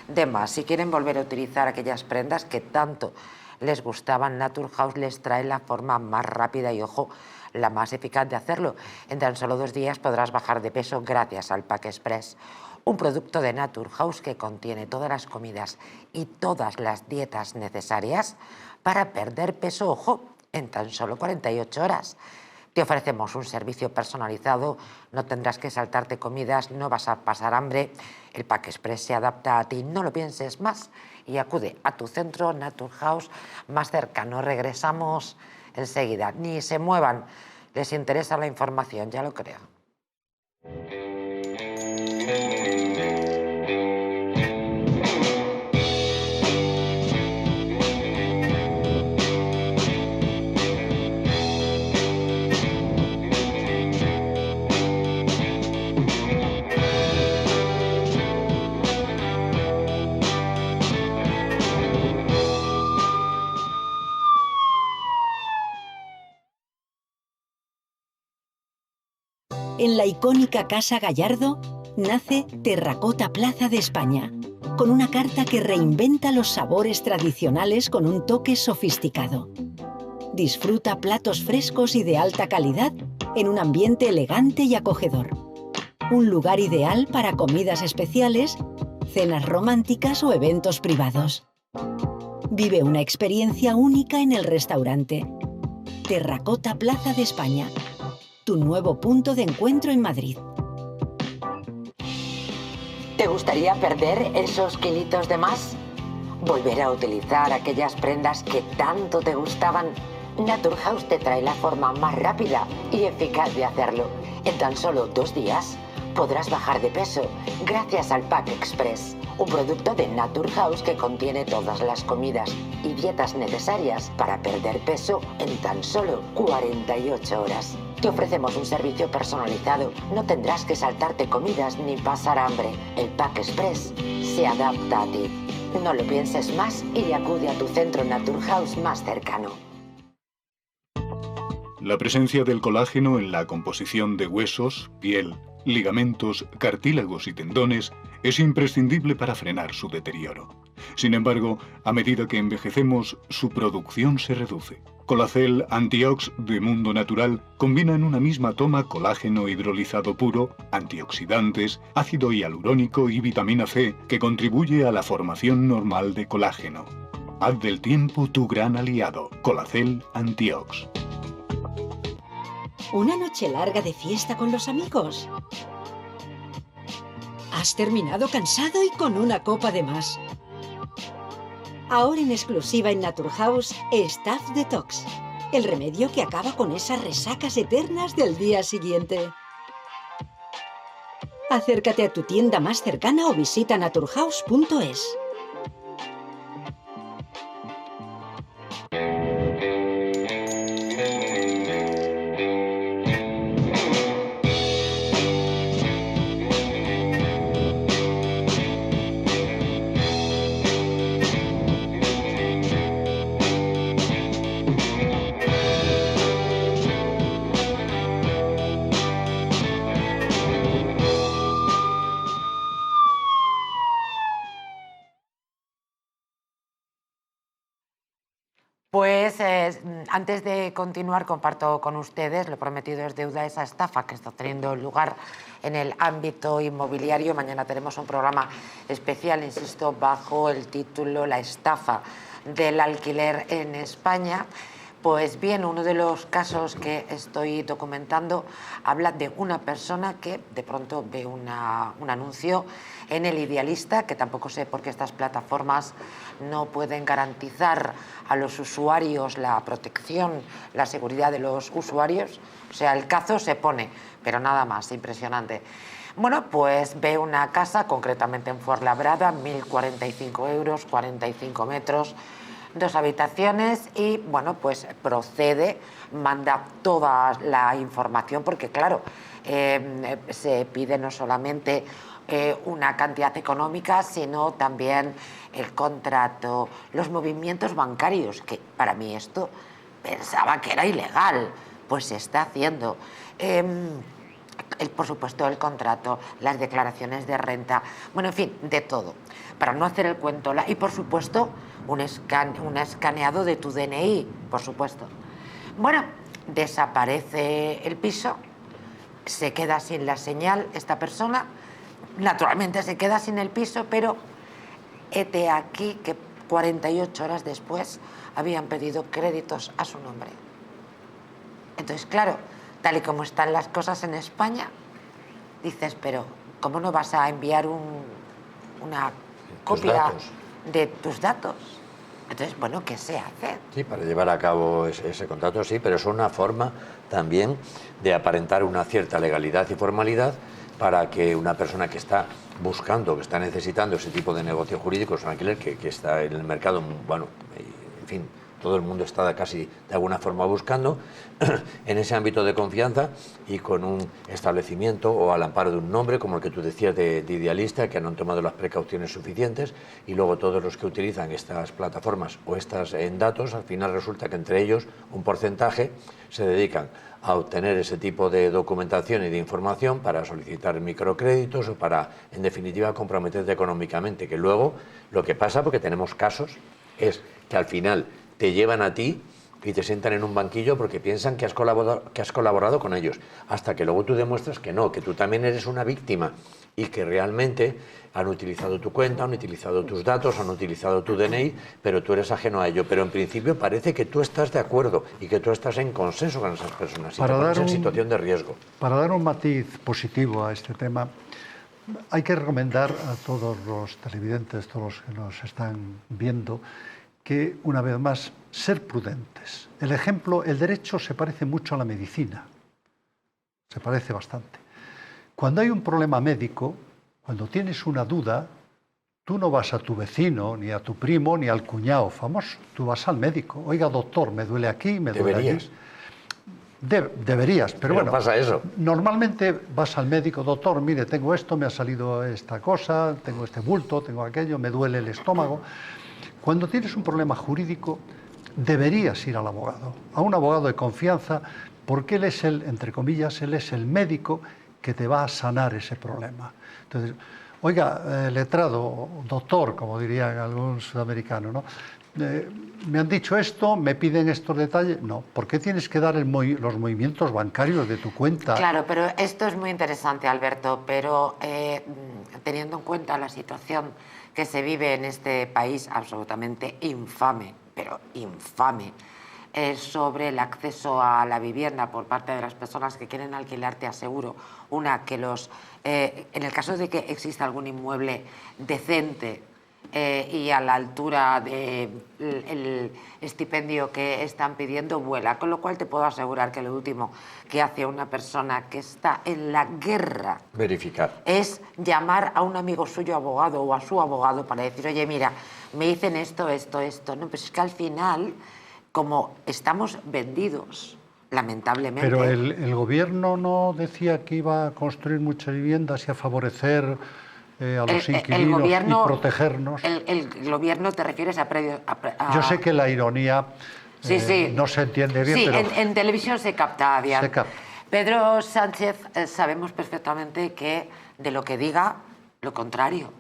de más. Si quieren volver a utilizar aquellas prendas que tanto les gustaban, Naturhaus les trae la forma más rápida y, ojo, la más eficaz de hacerlo. En tan solo 2 días podrás bajar de peso gracias al Pack Express, un producto de Naturhaus que contiene todas las comidas y todas las dietas necesarias para perder peso, ojo, en tan solo 48 horas. Te ofrecemos un servicio personalizado, no tendrás que saltarte comidas, no vas a pasar hambre. El Pack Express se adapta a ti, no lo pienses más y acude a tu centro Naturhaus más cercano. Regresamos enseguida. Ni se muevan, les interesa la información, ya lo creo. En la icónica Casa Gallardo nace Terracota Plaza de España, con una carta que reinventa los sabores tradicionales con un toque sofisticado. Disfruta platos frescos y de alta calidad en un ambiente elegante y acogedor. Un lugar ideal para comidas especiales, cenas románticas o eventos privados. Vive una experiencia única en el restaurante. Terracota Plaza de España, tu nuevo punto de encuentro en Madrid. ¿Te gustaría perder esos kilitos de más? ¿Volver a utilizar aquellas prendas que tanto te gustaban? Naturhaus te trae la forma más rápida y eficaz de hacerlo. En tan solo 2 días podrás bajar de peso gracias al Pack Express, un producto de Naturhaus que contiene todas las comidas y dietas necesarias para perder peso en tan solo 48 horas. Te ofrecemos un servicio personalizado, no tendrás que saltarte comidas ni pasar hambre. El Pack Express se adapta a ti. No lo pienses más y acude a tu centro Naturhaus más cercano. La presencia del colágeno en la composición de huesos, piel, ligamentos, cartílagos y tendones es imprescindible para frenar su deterioro. Sin embargo, a medida que envejecemos, su producción se reduce. Colacel Antiox de Mundo Natural combina en una misma toma colágeno hidrolizado puro, antioxidantes, ácido hialurónico y vitamina C que contribuye a la formación normal de colágeno. Haz del tiempo tu gran aliado. Colacel Antiox. ¿Una noche larga de fiesta con los amigos? Has terminado cansado y con una copa de más. Ahora en exclusiva en Naturhaus, Staph Detox. El remedio que acaba con esas resacas eternas del día siguiente. Acércate a tu tienda más cercana o visita naturhaus.es. Pues antes de continuar, comparto con ustedes, lo prometido es deuda, esa estafa que está teniendo lugar en el ámbito inmobiliario. Mañana tenemos un programa especial, insisto, bajo el título La estafa del alquiler en España. Pues bien, uno de los casos que estoy documentando habla de una persona que de pronto ve un anuncio en El Idealista, que tampoco sé por qué estas plataformas no pueden garantizar a los usuarios la protección, la seguridad de los usuarios. O sea, el cazo se pone, pero nada más, impresionante. Bueno, pues ve una casa, concretamente en Fuenlabrada, 1.045 euros, 45 metros, 2 habitaciones y, bueno, pues procede, manda toda la información porque, claro, se pide no solamente una cantidad económica, sino también el contrato, los movimientos bancarios, que para mí esto pensaba que era ilegal, pues se está haciendo. Por supuesto, el contrato, las declaraciones de renta, bueno, en fin, de todo. Para no hacer el cuento. Y, por supuesto, un escaneado de tu DNI, por supuesto. Bueno, desaparece el piso, se queda sin la señal esta persona, naturalmente se queda sin el piso, pero hete aquí que 48 horas después habían pedido créditos a su nombre. Entonces, claro, tal y como están las cosas en España, dices, pero ¿cómo no vas a enviar una copia de tus datos? Entonces, bueno, ¿qué se hace? Sí, para llevar a cabo ese contrato, sí, pero es una forma también de aparentar una cierta legalidad y formalidad para que una persona que está buscando, que está necesitando ese tipo de negocio jurídico, es un alquiler que está en el mercado, bueno, en fin, todo el mundo está casi de alguna forma buscando, en ese ámbito de confianza y con un establecimiento o al amparo de un nombre, como el que tú decías de Idealista, que no han tomado las precauciones suficientes, y luego todos los que utilizan estas plataformas o estas datos, al final resulta que entre ellos un porcentaje se dedican a obtener ese tipo de documentación y de información para solicitar microcréditos o para, en definitiva, comprometerte económicamente, que luego lo que pasa, porque tenemos casos, es que al final te llevan a ti y te sientan en un banquillo porque piensan que has colaborado con ellos, hasta que luego tú demuestras que no, que tú también eres una víctima y que realmente han utilizado tu cuenta, han utilizado tus datos, han utilizado tu DNI, pero tú eres ajeno a ello. Pero en principio parece que tú estás de acuerdo y que tú estás en consenso con esas personas y te pones en situación de riesgo. Para dar un matiz positivo a este tema, hay que recomendar a todos los televidentes, todos los que nos están viendo, que, una vez más, ser prudentes. El ejemplo, el derecho se parece mucho a la medicina, se parece bastante. Cuando hay un problema médico, cuando tienes una duda, tú no vas a tu vecino, ni a tu primo, ni al cuñado famoso, tú vas al médico. Oiga, doctor, me duele aquí, me duele allí. Deberías, pero bueno, pasa eso. Normalmente vas al médico, doctor, mire, tengo esto, me ha salido esta cosa, tengo este bulto, tengo aquello, me duele el estómago. Cuando tienes un problema jurídico, deberías ir al abogado, a un abogado de confianza, porque él es entre comillas, él es el médico que te va a sanar ese problema. Entonces, oiga, letrado, doctor, como dirían algún sudamericano, ¿no? Me han dicho esto, me piden estos detalles. No, ¿por qué tienes que dar los movimientos bancarios de tu cuenta? Claro, pero esto es muy interesante, Alberto, pero teniendo en cuenta la situación que se vive en este país absolutamente infame, pero infame, sobre el acceso a la vivienda por parte de las personas que quieren alquilar, te aseguro, que en el caso de que exista algún inmueble decente y a la altura del estipendio que están pidiendo, vuela. Con lo cual te puedo asegurar que lo último que hace una persona que está en la guerra verificar es llamar a un amigo suyo abogado o a su abogado para decir, oye, mira, me dicen esto. No, pues es que al final, como estamos vendidos, lamentablemente... Pero el gobierno no decía que iba a construir muchas viviendas y a favorecer a los inquilinos gobierno, y protegernos. El gobierno, ¿te refieres a Yo sé que la ironía sí. no se entiende bien, sí, pero... en televisión se capta bien. Se capta. Pedro Sánchez sabemos perfectamente que de lo que diga, lo contrario.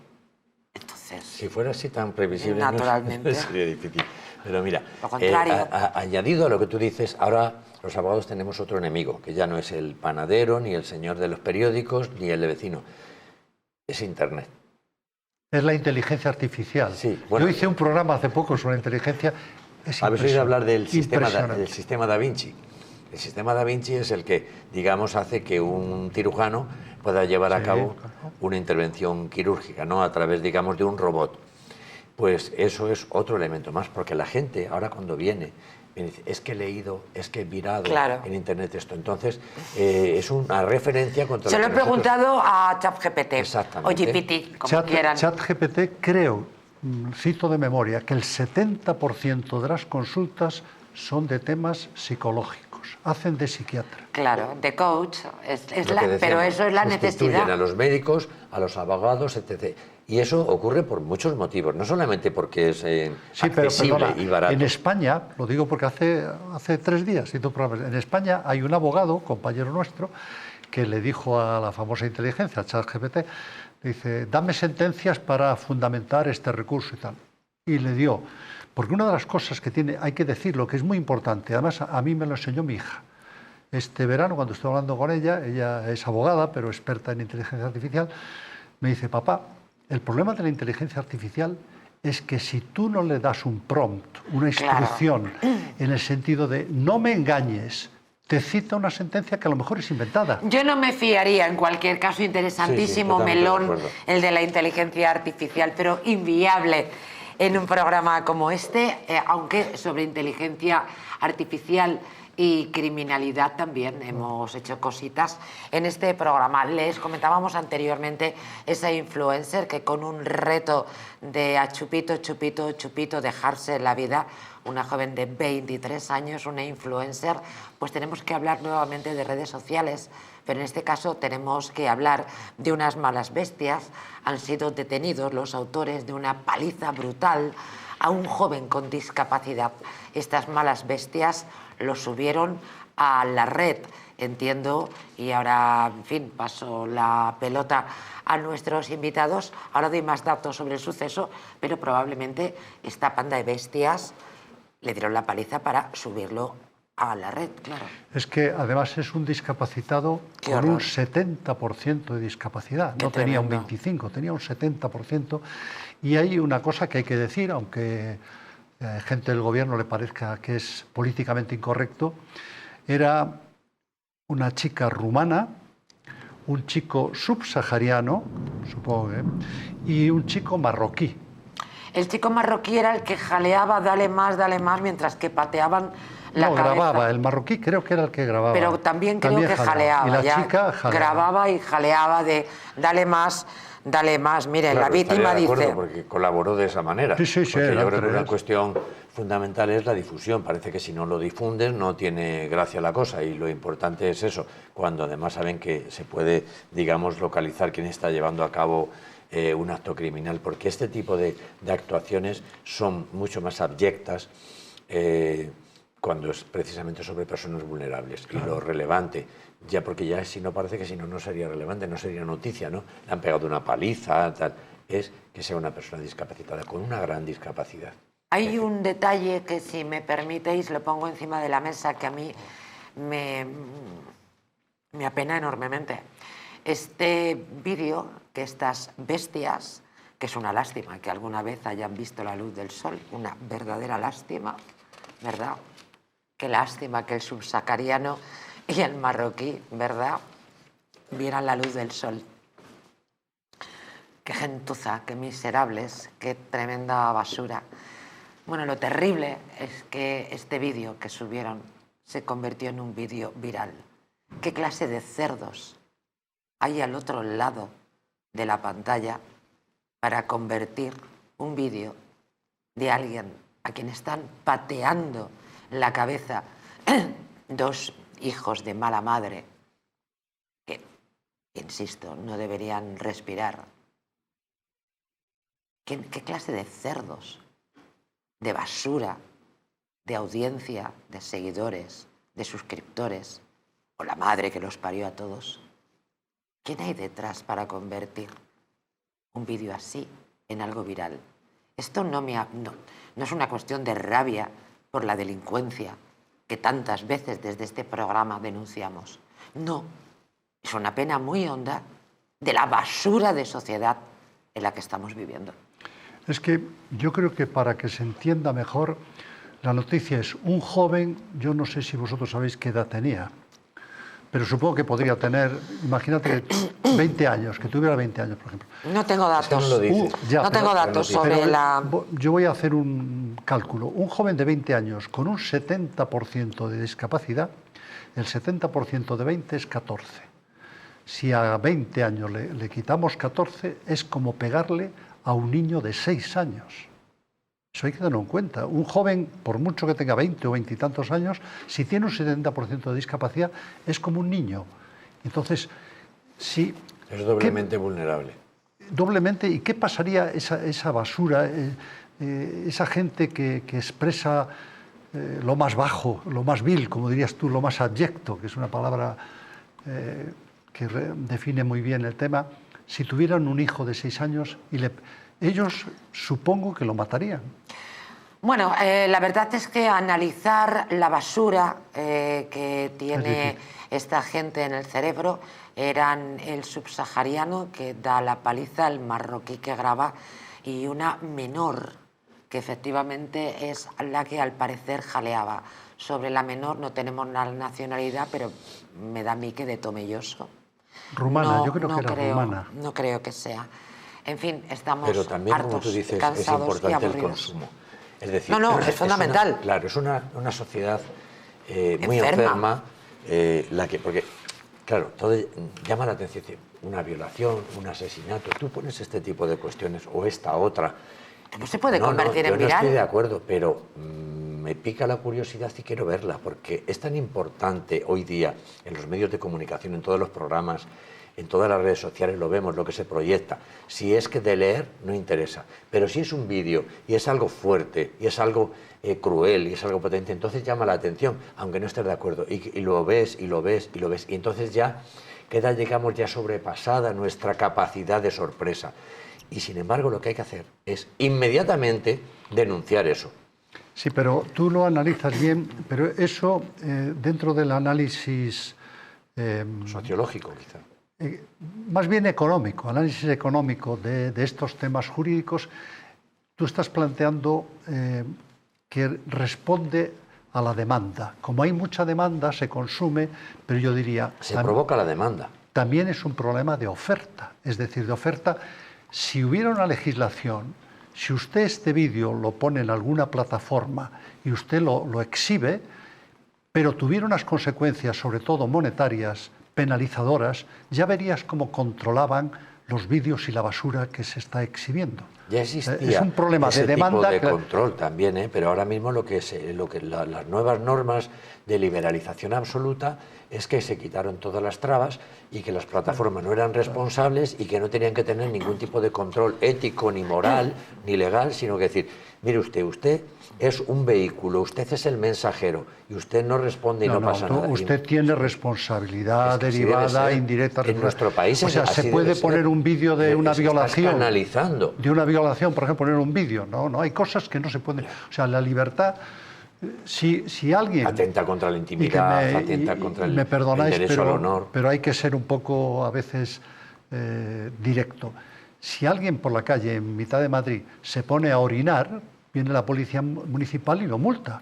Entonces... Si fuera así tan previsible, naturalmente, no sería difícil. Pero mira, lo contrario. añadido a lo que tú dices, ahora los abogados tenemos otro enemigo, que ya no es el panadero, ni el señor de los periódicos, ni el de vecino. Es Internet. Es la inteligencia artificial. Sí, bueno, yo hice un programa hace poco sobre inteligencia. ¿Habéis oído hablar del sistema Da Vinci? El sistema Da Vinci es el que, digamos, hace que un cirujano pueda llevar a cabo una intervención quirúrgica, ¿no? A través, digamos, de un robot. Pues eso es otro elemento más, porque la gente ahora cuando viene me dice, es que he leído, es que he mirado en Internet esto. Entonces, es una referencia contra... Se lo he preguntado a ChatGPT. Exactamente. O GPT, como quieran. ChatGPT, creo, cito de memoria, que el 70% de las consultas son de temas psicológicos. Hacen de psiquiatra. Claro, de coach. Pero eso es la necesidad. A los médicos, a los abogados, etc. Y eso ocurre por muchos motivos, no solamente porque es accesible y barato. En España, lo digo porque hace 3 días hice un programa, en España hay un abogado, compañero nuestro, que le dijo a la famosa inteligencia, ChatGPT, dice, dame sentencias para fundamentar este recurso y tal. Y le dio, porque una de las cosas que tiene, hay que decirlo, que es muy importante, además a mí me lo enseñó mi hija. Este verano, cuando estoy hablando con ella es abogada, pero experta en inteligencia artificial, me dice, papá, el problema de la inteligencia artificial es que si tú no le das un prompt, una instrucción, en el sentido de no me engañes, te cita una sentencia que a lo mejor es inventada. Yo no me fiaría, en cualquier caso, interesantísimo melón, el de la inteligencia artificial, pero inviable en un programa como este, aunque sobre inteligencia artificial y criminalidad también hemos hecho cositas en este programa. Les comentábamos anteriormente esa influencer que con un reto de a chupito dejarse la vida, una joven de 23 años, una influencer, pues tenemos que hablar nuevamente de redes sociales, pero en este caso tenemos que hablar de unas malas bestias. Han sido detenidos los autores de una paliza brutal a un joven con discapacidad. Estas malas bestias lo subieron a la red, entiendo, y ahora, en fin, paso la pelota a nuestros invitados. Ahora doy más datos sobre el suceso, pero probablemente esta panda de bestias le dieron la paliza para subirlo a la red, claro. Es que además es un discapacitado con un 70% de discapacidad. No tenía un 25%, tenía un 70%. Y hay una cosa que hay que decir, aunque gente del gobierno le parezca que es políticamente incorrecto, era una chica rumana, un chico subsahariano, supongo, y un chico marroquí. El chico marroquí era el que jaleaba, dale más, mientras que pateaban la cabeza. Grababa, el marroquí creo que era el que grababa. Pero también creo que jaleaba. Y la chica jaleaba. Grababa y jaleaba de dale más. Miren, claro, la víctima dice... Porque colaboró de esa manera. Sí, porque yo creo que una cuestión fundamental es la difusión. Parece que si no lo difundes no tiene gracia la cosa, y lo importante es eso, cuando además saben que se puede, digamos, localizar quién está llevando a cabo un acto criminal, porque este tipo de actuaciones son mucho más abyectas cuando es precisamente sobre personas vulnerables. Claro. Y lo relevante, ya porque ya si no parece que si no, no sería relevante, no sería noticia, ¿no? Le han pegado una paliza, tal, es que sea una persona discapacitada, con una gran discapacidad. Hay un detalle que, si me permitéis, lo pongo encima de la mesa, que a mí me apena enormemente. Este vídeo, que estas bestias, que es una lástima que alguna vez hayan visto la luz del sol, una verdadera lástima, ¿verdad? qué lástima que el subsahariano y el marroquí, ¿verdad?, vieran la luz del sol. Qué gentuza, qué miserables, qué tremenda basura. Bueno, lo terrible es que este vídeo que subieron se convirtió en un vídeo viral. ¿Qué clase de cerdos hay al otro lado de la pantalla para convertir un vídeo de alguien a quien están pateando la cabeza dos hijos de mala madre que, insisto, no deberían respirar? ¿Qué clase de cerdos, de basura, de audiencia, de seguidores, de suscriptores, o la madre que los parió a todos? ¿Quién hay detrás para convertir un vídeo así en algo viral? Esto no es una cuestión de rabia por la delincuencia que tantas veces desde este programa denunciamos. No, es una pena muy honda de la basura de sociedad en la que estamos viviendo. Es que yo creo que para que se entienda mejor, la noticia es un joven, yo no sé si vosotros sabéis qué edad tenía, pero supongo que podría tener, imagínate, 20 años, que tuviera 20 años, por ejemplo. No tengo datos. No tengo datos sobre la... Yo voy a hacer un cálculo. Un joven de 20 años con un 70% de discapacidad, el 70% de 20 es 14. Si a 20 años le quitamos 14, es como pegarle a un niño de 6 años. Eso hay que tenerlo en cuenta. Un joven, por mucho que tenga 20 o 20 y tantos años, si tiene un 70% de discapacidad, es como un niño. Entonces, si... Es doblemente vulnerable. Doblemente. ¿Y qué pasaría esa basura, esa gente que expresa lo más bajo, lo más vil, como dirías tú, lo más abyecto, que es una palabra que define muy bien el tema, si tuvieran un hijo de 6 años ellos supongo que lo matarían? Bueno, la verdad es que analizar la basura que tiene esta gente en el cerebro, eran el subsahariano que da la paliza, el marroquí que graba y una menor que efectivamente es la que al parecer jaleaba. Sobre la menor no tenemos la nacionalidad, pero me da a mí que de Tomelloso. Rumana, no, yo creo que era rumana. No creo que sea. En fin, estamos Pero también, hartos, como tú dices, cansados, es importante el aburridos. consumo. Es decir, es fundamental. Claro, es una sociedad muy enferma, porque, claro, todo llama la atención. Una violación, un asesinato, tú pones este tipo de cuestiones o esta otra. No se puede convertir en viral. Yo no estoy de acuerdo, pero me pica la curiosidad y quiero verla, porque es tan importante hoy día en los medios de comunicación, en todos los programas, en todas las redes sociales lo vemos, lo que se proyecta. Si es que de leer no interesa, pero si es un vídeo y es algo fuerte y es algo cruel y es algo potente, entonces llama la atención, aunque no estés de acuerdo, y lo ves y lo ves y lo ves, y entonces ya queda, llegamos ya sobrepasada nuestra capacidad de sorpresa. Y sin embargo lo que hay que hacer es inmediatamente denunciar eso. Sí, pero tú lo analizas bien, pero eso dentro del análisis... sociológico, quizá. Más bien económico, análisis económico de estos temas jurídicos, tú estás planteando que responde a la demanda. Como hay mucha demanda, se consume, pero yo diría... Se provoca la demanda. También es un problema de oferta, es decir, de oferta. Si hubiera una legislación, si usted este vídeo lo pone en alguna plataforma y usted lo exhibe, pero tuviera unas consecuencias, sobre todo monetarias, penalizadoras, ya verías cómo controlaban los vídeos y la basura que se está exhibiendo. Ya existía es un problema ese de demanda, tipo de control también, pero ahora mismo las nuevas normas de liberalización absoluta es que se quitaron todas las trabas y que las plataformas no eran responsables y que no tenían que tener ningún tipo de control ético, ni moral, ni legal, sino que decir, mire usted es un vehículo, usted es el mensajero y usted no responde y no pasa nada. Usted tiene responsabilidad derivada, indirecta. En nuestro país, o sea, se puede poner un vídeo de una violación. Analizando. De una violación, por ejemplo, poner un vídeo. No, hay cosas que no se pueden. O sea, la libertad. Si alguien... Atenta contra la intimidad, atenta contra el derecho al honor. Pero hay que ser un poco, a veces, directo. Si alguien por la calle, en mitad de Madrid, se pone a orinar, viene la policía municipal y lo multa.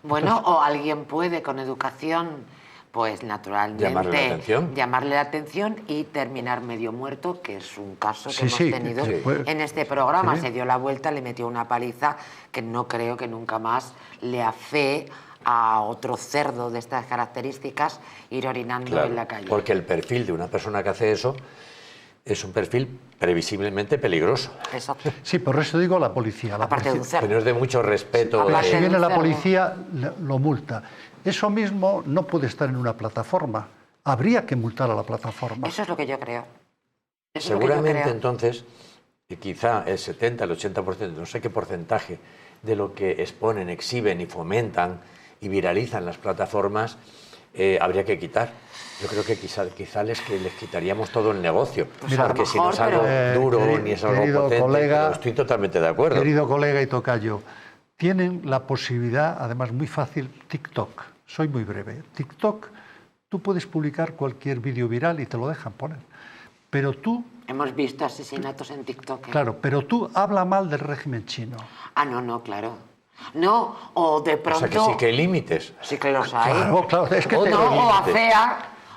Bueno, o alguien puede con educación, pues naturalmente llamarle la atención y terminar medio muerto, que es un caso que hemos tenido en este programa. Se dio la vuelta, le metió una paliza que no creo que nunca más le afee a otro cerdo de estas características ir orinando en la calle. Porque el perfil de una persona que hace eso es un perfil previsiblemente peligroso. Exacto. Sí, por eso digo la policía. Aparte de un cerdo. Pero es de mucho respeto. Si viene la policía, lo multa. Eso mismo no puede estar en una plataforma. Habría que multar a la plataforma. Eso es lo que yo creo. Seguramente entonces, quizá el 70, el 80%, no sé qué porcentaje de lo que exponen, exhiben y fomentan y viralizan las plataformas, habría que quitar. Yo creo que quizá les quitaríamos todo el negocio. Mira, porque si no es algo duro ni es algo potente, colega, estoy totalmente de acuerdo. Querido colega y tocayo, tienen la posibilidad, además muy fácil, TikTok. Soy muy breve. TikTok, tú puedes publicar cualquier vídeo viral y te lo dejan poner. Pero tú... Hemos visto asesinatos en TikTok. Claro, pero tú habla mal del régimen chino. Ah, no, claro. No, o de pronto... O sea, que sí que hay límites. Sí que los hay. Claro, es que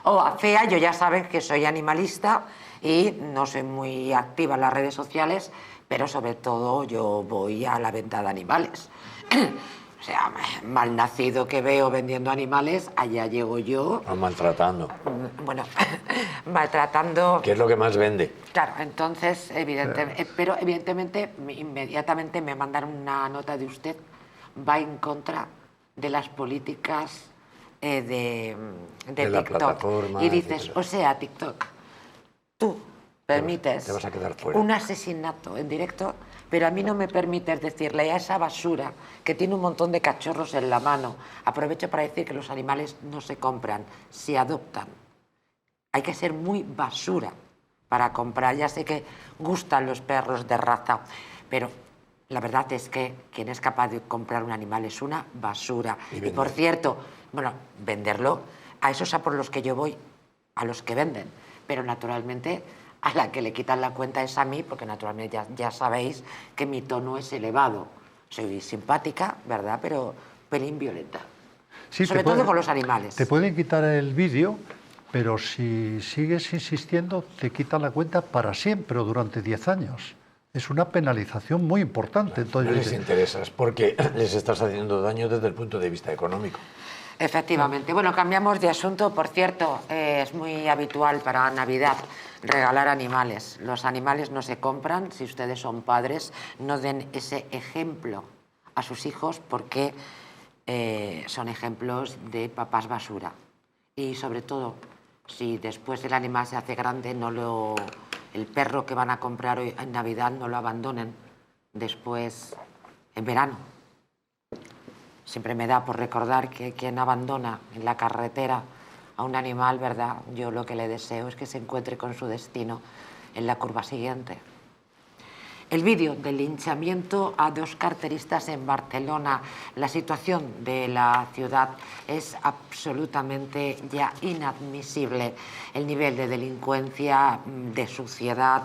o afea, yo ya saben que soy animalista y no soy muy activa en las redes sociales, pero sobre todo yo voy a la venta de animales. O sea, mal nacido que veo vendiendo animales, allá llego yo. Maltratando. Bueno, maltratando... ¿Qué es lo que más vende? Claro, entonces, pero evidentemente, inmediatamente me mandaron una nota de usted, va en contra de las políticas de TikTok. Y dices, o sea, TikTok, tú permites te vas a quedar fuera. Un asesinato en directo, pero a mí no me permites decirle a esa basura que tiene un montón de cachorros en la mano. Aprovecho para decir que los animales no se compran, se adoptan. Hay que ser muy basura para comprar. Ya sé que gustan los perros de raza, pero la verdad es que quien es capaz de comprar un animal es una basura. Y por cierto, bueno, venderlo, a esos a por los que yo voy, a los que venden. Pero naturalmente a la que le quitan la cuenta es a mí, porque naturalmente ya sabéis que mi tono es elevado. Soy simpática, ¿verdad? Pero pelín violenta. Sí, sobre todo con los animales. Te pueden quitar el vídeo, pero si sigues insistiendo, te quitan la cuenta para siempre o durante 10 años. Es una penalización muy importante. Entonces, no les interesas porque les estás haciendo daño desde el punto de vista económico. Efectivamente. Bueno, cambiamos de asunto. Por cierto, es muy habitual para Navidad regalar animales. Los animales no se compran. Si ustedes son padres, no den ese ejemplo a sus hijos porque son ejemplos de papás basura. Y sobre todo, si después el animal se hace grande, el perro que van a comprar hoy en Navidad no lo abandonen después en verano. Siempre me da por recordar que quien abandona en la carretera a un animal, ¿verdad? Yo lo que le deseo es que se encuentre con su destino en la curva siguiente. El vídeo del linchamiento a 2 carteristas en Barcelona, la situación de la ciudad es absolutamente ya inadmisible. El nivel de delincuencia, de suciedad.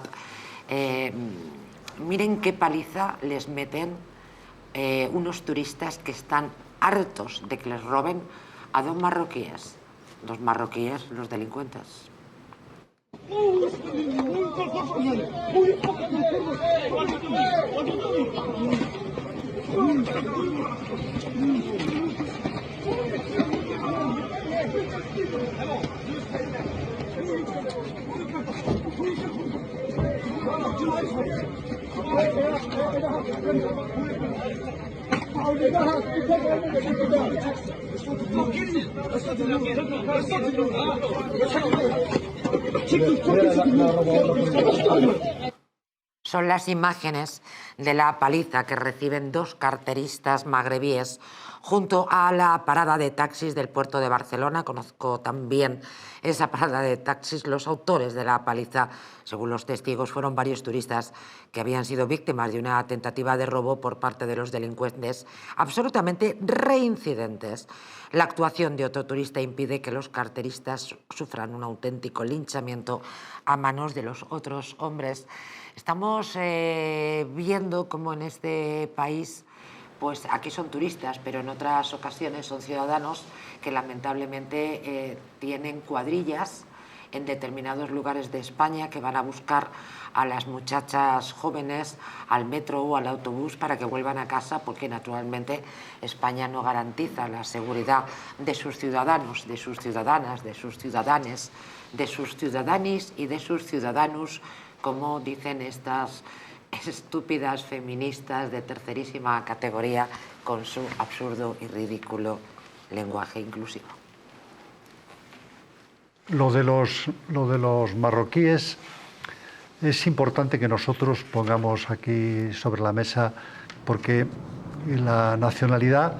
Miren qué paliza les meten unos turistas que están hartos de que les roben a 2 marroquíes. 2 marroquíes, los delincuentes. Son las imágenes de la paliza que reciben 2 carteristas magrebíes junto a la parada de taxis del puerto de Barcelona. Conozco también esa parada de taxis. Los autores de la paliza, según los testigos, fueron varios turistas que habían sido víctimas de una tentativa de robo por parte de los delincuentes absolutamente reincidentes. La actuación de otro turista impide que los carteristas sufran un auténtico linchamiento a manos de los otros hombres. Estamos viendo cómo en este país pues aquí son turistas, pero en otras ocasiones son ciudadanos que lamentablemente tienen cuadrillas en determinados lugares de España que van a buscar a las muchachas jóvenes al metro o al autobús para que vuelvan a casa, porque naturalmente España no garantiza la seguridad de sus ciudadanos, de sus ciudadanas, de sus ciudadanes, de sus ciudadanis y de sus ciudadanos, como dicen estas estúpidas feministas de tercerísima categoría con su absurdo y ridículo lenguaje inclusivo. Lo de los marroquíes es importante que nosotros pongamos aquí sobre la mesa, porque la nacionalidad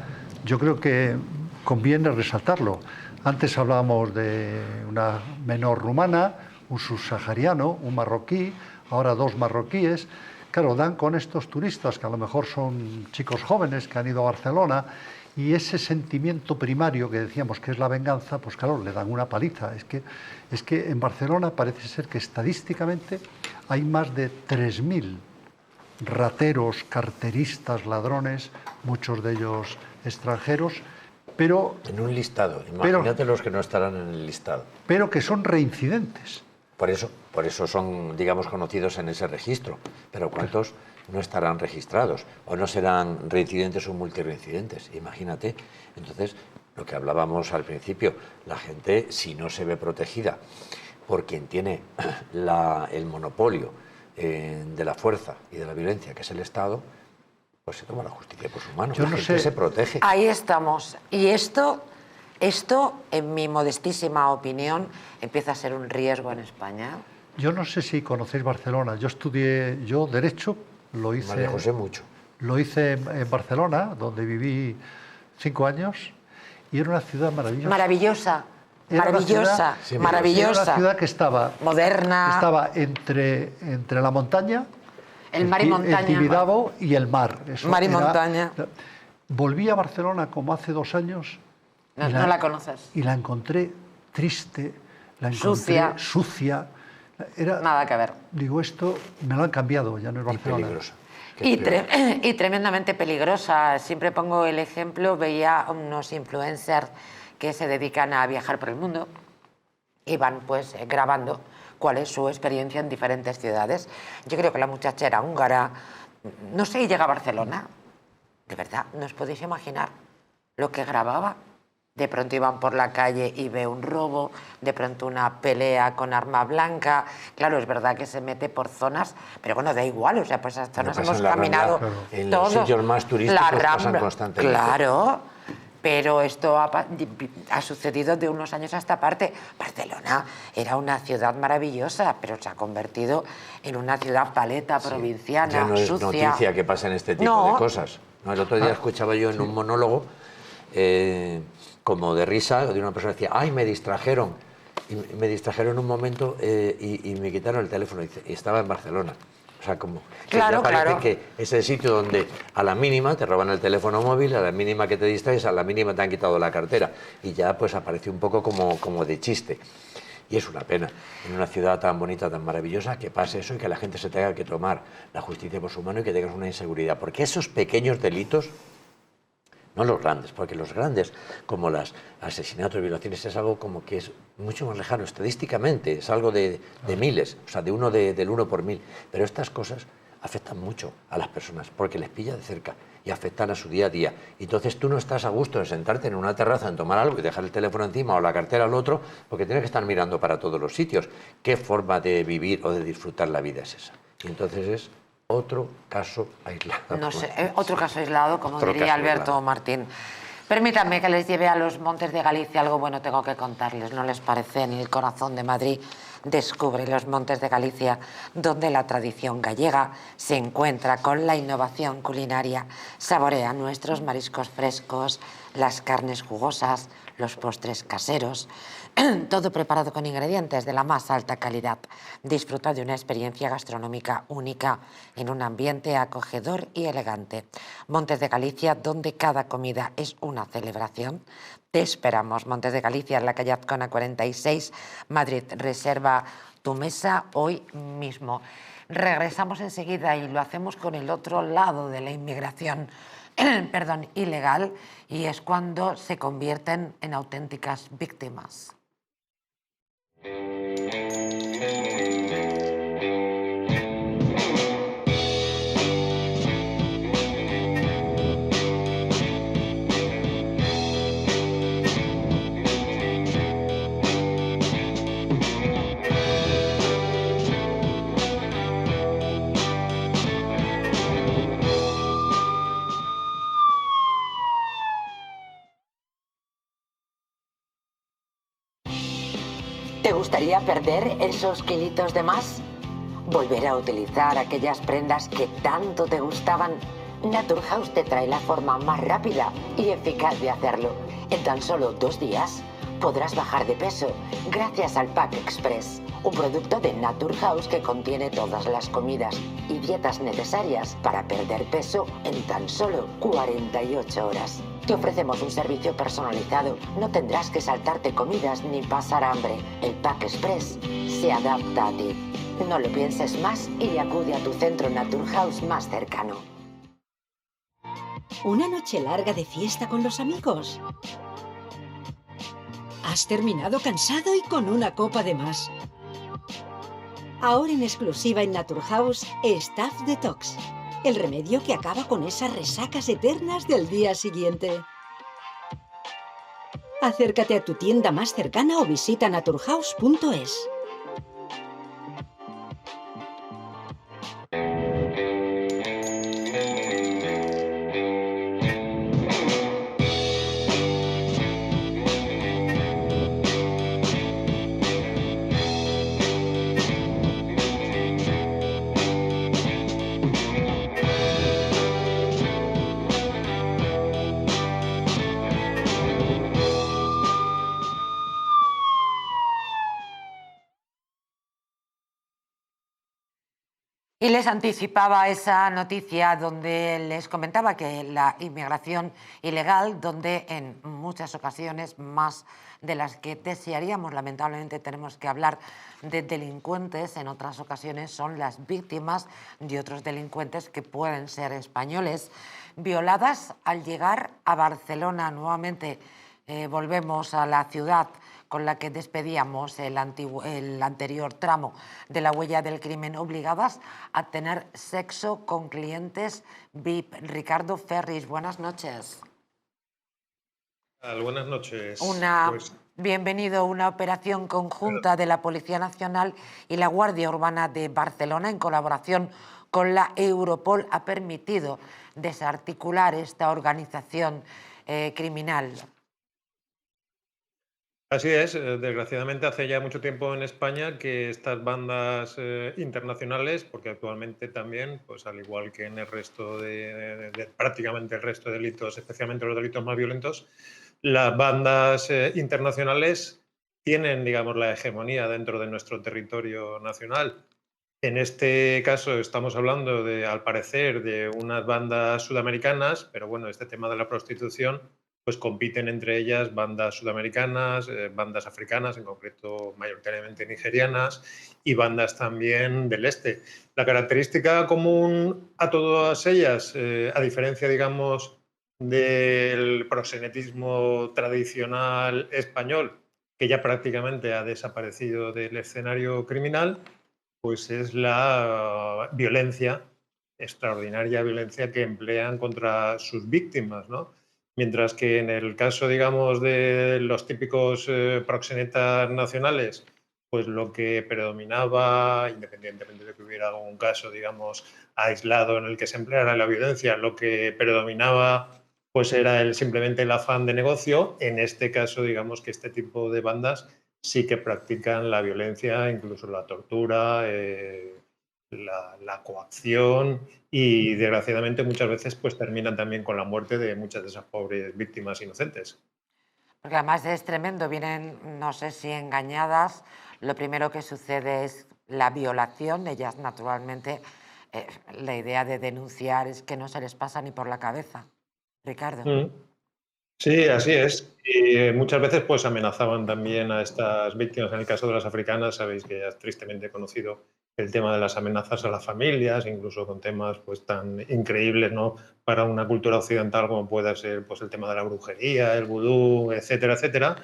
yo creo que conviene resaltarlo. Antes hablábamos de una menor rumana, un subsahariano, un marroquí, ahora 2 marroquíes. Claro, dan con estos turistas que a lo mejor son chicos jóvenes que han ido a Barcelona, y ese sentimiento primario que decíamos que es la venganza, pues claro, le dan una paliza. Es que en Barcelona parece ser que estadísticamente hay más de 3.000 rateros, carteristas, ladrones, muchos de ellos extranjeros, pero... En un listado, imagínate los que no estarán en el listado. Pero que son reincidentes. Por eso son, digamos, conocidos en ese registro. Pero ¿cuántos no estarán registrados? O no serán reincidentes o multireincidentes. Imagínate. Entonces, lo que hablábamos al principio, la gente, si no se ve protegida por quien tiene el monopolio de la fuerza y de la violencia, que es el Estado, pues se toma la justicia por sus manos. Yo la no gente sé. se protege. Ahí estamos. Y esto, en mi modestísima opinión, empieza a ser un riesgo en España. Yo no sé si conocéis Barcelona. Yo estudié Derecho, lo hice... María José, mucho. Lo hice en Barcelona, donde viví 5 años, y era una ciudad maravillosa. Maravillosa, Era una maravillosa, ciudad- Sí, maravillosa. Era una ciudad que estaba moderna, entre la montaña, el mar y montaña. el Tibidabo y el mar. Eso Mar y era- montaña. Volví a Barcelona como hace 2 años. No, y no la conoces. Y la encontré triste, la encontré sucia. Era, Nada que ver. digo, esto me lo han cambiado, ya no es Y Barcelona. peligrosa. que es peor. Y tremendamente peligrosa. Siempre pongo el ejemplo, veía unos influencers que se dedican a viajar por el mundo y van pues grabando cuál es su experiencia en diferentes ciudades. Yo creo que la muchacha era húngara, no sé, y llega a Barcelona. De verdad, no os podéis imaginar lo que grababa. De pronto iban por la calle y ve un robo, de pronto una pelea con arma blanca. Claro, es verdad que se mete por zonas, pero bueno, da igual, o sea, pues hasta nos pasa hemos en la caminado Rambla, en todos. los sitios más turísticos pasan constantemente. Claro, pero esto ha sucedido de unos años a esta parte. Barcelona era una ciudad maravillosa, pero se ha convertido en una ciudad paleta provinciana, Ya no es sucia. noticia que pasen este tipo No. de cosas. No, el otro día escuchaba yo en un monólogo, como de risa, de una persona que decía, ¡ay, me distrajeron! Y me distrajeron un momento y me quitaron el teléfono. Y estaba en Barcelona. O sea, como que Claro, ya parece claro. que es el sitio donde a la mínima te roban el teléfono móvil, a la mínima que te distraes, a la mínima te han quitado la cartera. Y ya pues aparece un poco como de chiste. Y es una pena, en una ciudad tan bonita, tan maravillosa, que pase eso y que la gente se tenga que tomar la justicia por su mano y que tengas una inseguridad. Porque esos pequeños delitos, no los grandes, porque los grandes, como los asesinatos, violaciones, es algo como que es mucho más lejano estadísticamente, es algo de miles, o sea, del 1 por 1000. Pero estas cosas afectan mucho a las personas, porque les pilla de cerca y afectan a su día a día. Y entonces tú no estás a gusto de sentarte en una terraza, en tomar algo y dejar el teléfono encima o la cartera al otro, porque tienes que estar mirando para todos los sitios. ¿Qué forma de vivir o de disfrutar la vida es esa? Y entonces es otro caso aislado. No sé, otro caso aislado, como Otro diría caso Alberto aislado. Martín. Permítanme que les lleve a los Montes de Galicia, algo bueno tengo que contarles, ¿no les parece? En el corazón de Madrid descubre los Montes de Galicia, donde la tradición gallega se encuentra con la innovación culinaria. Saborea nuestros mariscos frescos, las carnes jugosas, los postres caseros, todo preparado con ingredientes de la más alta calidad. Disfruta de una experiencia gastronómica única en un ambiente acogedor y elegante. Montes de Galicia, donde cada comida es una celebración. Te esperamos, Montes de Galicia, en la calle Azcona 46, Madrid. Reserva tu mesa hoy mismo. Regresamos enseguida y lo hacemos con el otro lado de la inmigración. perdón, ilegal, y es cuando se convierten en auténticas víctimas. ¿Te gustaría perder esos kilitos de más? ¿Volver a utilizar aquellas prendas que tanto te gustaban? Naturhaus te trae la forma más rápida y eficaz de hacerlo. En tan solo 2 días podrás bajar de peso gracias al Pack Express, un producto de Naturhaus que contiene todas las comidas y dietas necesarias para perder peso en tan solo 48 horas. Te ofrecemos un servicio personalizado. No tendrás que saltarte comidas ni pasar hambre. El Pack Express se adapta a ti. No lo pienses más y acude a tu centro Naturhaus más cercano. ¿Una noche larga de fiesta con los amigos? ¿Has terminado cansado y con una copa de más? Ahora en exclusiva en Naturhaus, Staff Detox. El remedio que acaba con esas resacas eternas del día siguiente. Acércate a tu tienda más cercana o visita naturhaus.es. Y les anticipaba esa noticia donde les comentaba que la inmigración ilegal, donde en muchas ocasiones, más de las que desearíamos, lamentablemente tenemos que hablar de delincuentes, en otras ocasiones son las víctimas de otros delincuentes que pueden ser españoles, violadas al llegar a Barcelona. Nuevamente volvemos a la ciudad con la que despedíamos el anterior tramo de la huella del crimen, obligadas a tener sexo con clientes VIP. Ricardo Ferris, buenas noches. Buenas noches. Bienvenido a una operación conjunta de la Policía Nacional y la Guardia Urbana de Barcelona, en colaboración con la Europol, ha permitido desarticular esta organización criminal. Así es, desgraciadamente hace ya mucho tiempo en España que estas bandas internacionales, porque actualmente también, pues al igual que en el resto prácticamente el resto de delitos, especialmente los delitos más violentos, las bandas internacionales tienen, digamos, la hegemonía dentro de nuestro territorio nacional. En este caso estamos hablando al parecer, de unas bandas sudamericanas, pero bueno, este tema de la prostitución, pues compiten entre ellas bandas sudamericanas, bandas africanas, en concreto mayoritariamente nigerianas, y bandas también del este. La característica común a todas ellas, a diferencia, digamos, del proxenetismo tradicional español, que ya prácticamente ha desaparecido del escenario criminal, pues es la violencia, extraordinaria violencia que emplean contra sus víctimas, ¿no? Mientras que en el caso, digamos, de los típicos proxenetas nacionales, pues lo que predominaba, independientemente de que hubiera algún caso, digamos, aislado en el que se empleara la violencia, lo que predominaba pues era simplemente el afán de negocio. En este caso, digamos que este tipo de bandas sí que practican la violencia, incluso la tortura, la coacción, y desgraciadamente muchas veces pues terminan también con la muerte de muchas de esas pobres víctimas inocentes. Porque además es tremendo, vienen, no sé si engañadas, lo primero que sucede es la violación, ellas naturalmente, la idea de denunciar es que no se les pasa ni por la cabeza. Ricardo. Sí, así es. Y muchas veces pues amenazaban también a estas víctimas. En el caso de las africanas, sabéis que ya es tristemente conocido el tema de las amenazas a las familias, incluso con temas pues tan increíbles, ¿no?, para una cultura occidental como pueda ser pues el tema de la brujería, el vudú, etcétera, etcétera.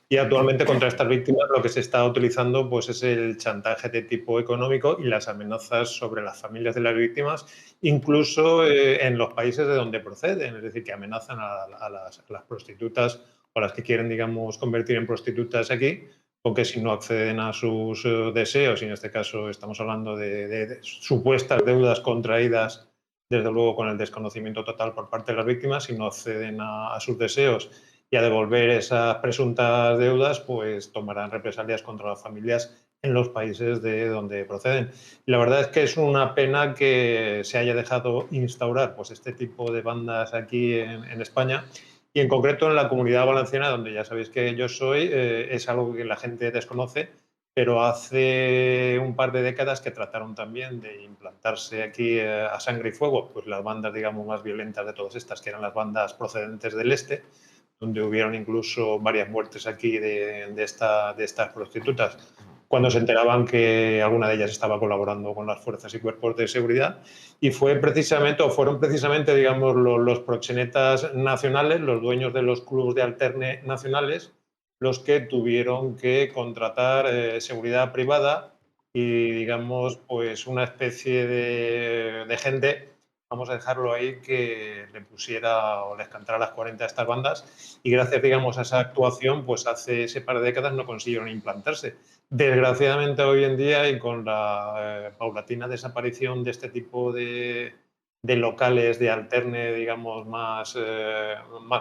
Y actualmente contra estas víctimas lo que se está utilizando pues es el chantaje de tipo económico y las amenazas sobre las familias de las víctimas, incluso en los países de donde proceden, es decir, que amenazan a las prostitutas o a las que quieren, digamos, convertir en prostitutas aquí, con que si no acceden a sus deseos, y en este caso estamos hablando de supuestas deudas contraídas, desde luego con el desconocimiento total por parte de las víctimas, si no acceden a sus deseos y a devolver esas presuntas deudas, pues tomarán represalias contra las familias en los países de donde proceden. Y la verdad es que es una pena que se haya dejado instaurar pues este tipo de bandas aquí en España, y en concreto en la Comunidad Valenciana, donde ya sabéis que yo soy, es algo que la gente desconoce, pero hace un par de décadas que trataron también de implantarse aquí a sangre y fuego pues las bandas, digamos, más violentas de todas estas, que eran las bandas procedentes del este, donde hubieron incluso varias muertes aquí de estas prostitutas, cuando se enteraban que alguna de ellas estaba colaborando con las fuerzas y cuerpos de seguridad. Y fueron precisamente, digamos, los proxenetas nacionales, los dueños de los clubes de alterne nacionales, los que tuvieron que contratar seguridad privada y, digamos, pues una especie de gente, vamos a dejarlo ahí, que le pusiera o les cantara las 40 a estas bandas, y gracias, digamos, a esa actuación, pues hace ese par de décadas no consiguieron implantarse. Desgraciadamente hoy en día, y con la paulatina desaparición de este tipo de locales de alterne, digamos, más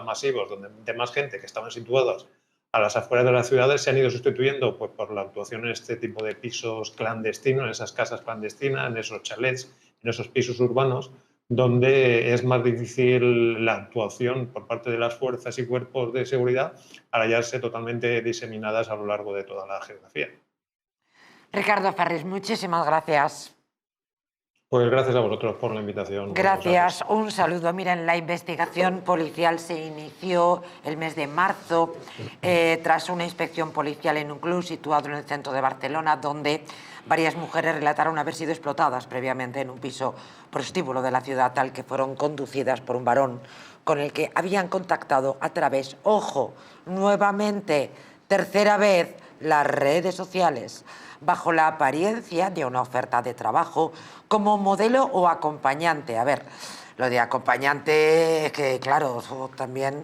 masivos, de más gente que estaban situados a las afueras de las ciudades, se han ido sustituyendo pues, por la actuación en este tipo de pisos clandestinos, en esas casas clandestinas, en esos chalets, en esos pisos urbanos, donde es más difícil la actuación por parte de las fuerzas y cuerpos de seguridad al hallarse totalmente diseminadas a lo largo de toda la geografía. Ricardo Ferris, muchísimas gracias. Pues gracias a vosotros por la invitación. Gracias, un saludo. Miren, la investigación policial se inició el mes de marzo tras una inspección policial en un club situado en el centro de Barcelona, donde varias mujeres relataron haber sido explotadas previamente en un piso prostíbulo de la ciudad, al que fueron conducidas por un varón con el que habían contactado a través, ojo, nuevamente, tercera vez, las redes sociales, bajo la apariencia de una oferta de trabajo como modelo o acompañante. A ver, lo de acompañante es que, claro, también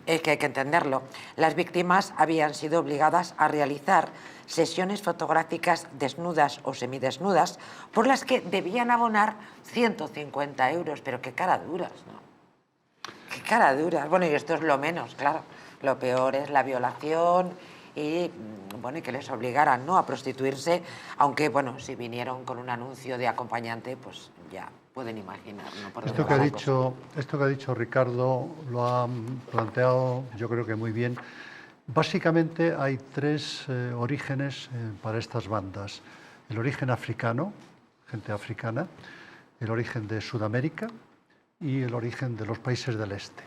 es que hay que entenderlo. Las víctimas habían sido obligadas a realizar sesiones fotográficas desnudas o semidesnudas por las que debían abonar 150 euros. Pero qué cara duras, ¿no? Qué cara duras. Bueno, y esto es lo menos, claro. Lo peor es la violación y, bueno, y que les obligaran, ¿no?, a prostituirse, aunque, bueno, si vinieron con un anuncio de acompañante, pues ya pueden imaginar, ¿no? Por Esto que ha dicho Ricardo lo ha planteado, yo creo que muy bien. Básicamente hay tres orígenes para estas bandas. El origen africano, gente africana, el origen de Sudamérica y el origen de los países del este.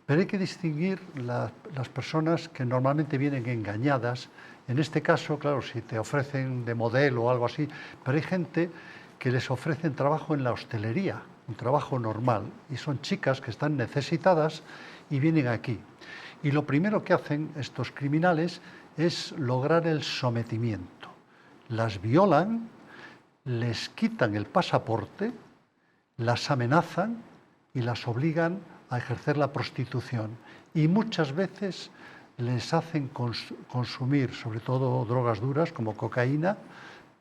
Pero hay que distinguir las personas que normalmente vienen engañadas. En este caso, claro, si te ofrecen de modelo o algo así, pero hay gente que les ofrecen trabajo en la hostelería, un trabajo normal, y son chicas que están necesitadas y vienen aquí. Y lo primero que hacen estos criminales es lograr el sometimiento. Las violan, les quitan el pasaporte, las amenazan y las obligan a ejercer la prostitución. Y muchas veces les hacen consumir, sobre todo drogas duras como cocaína,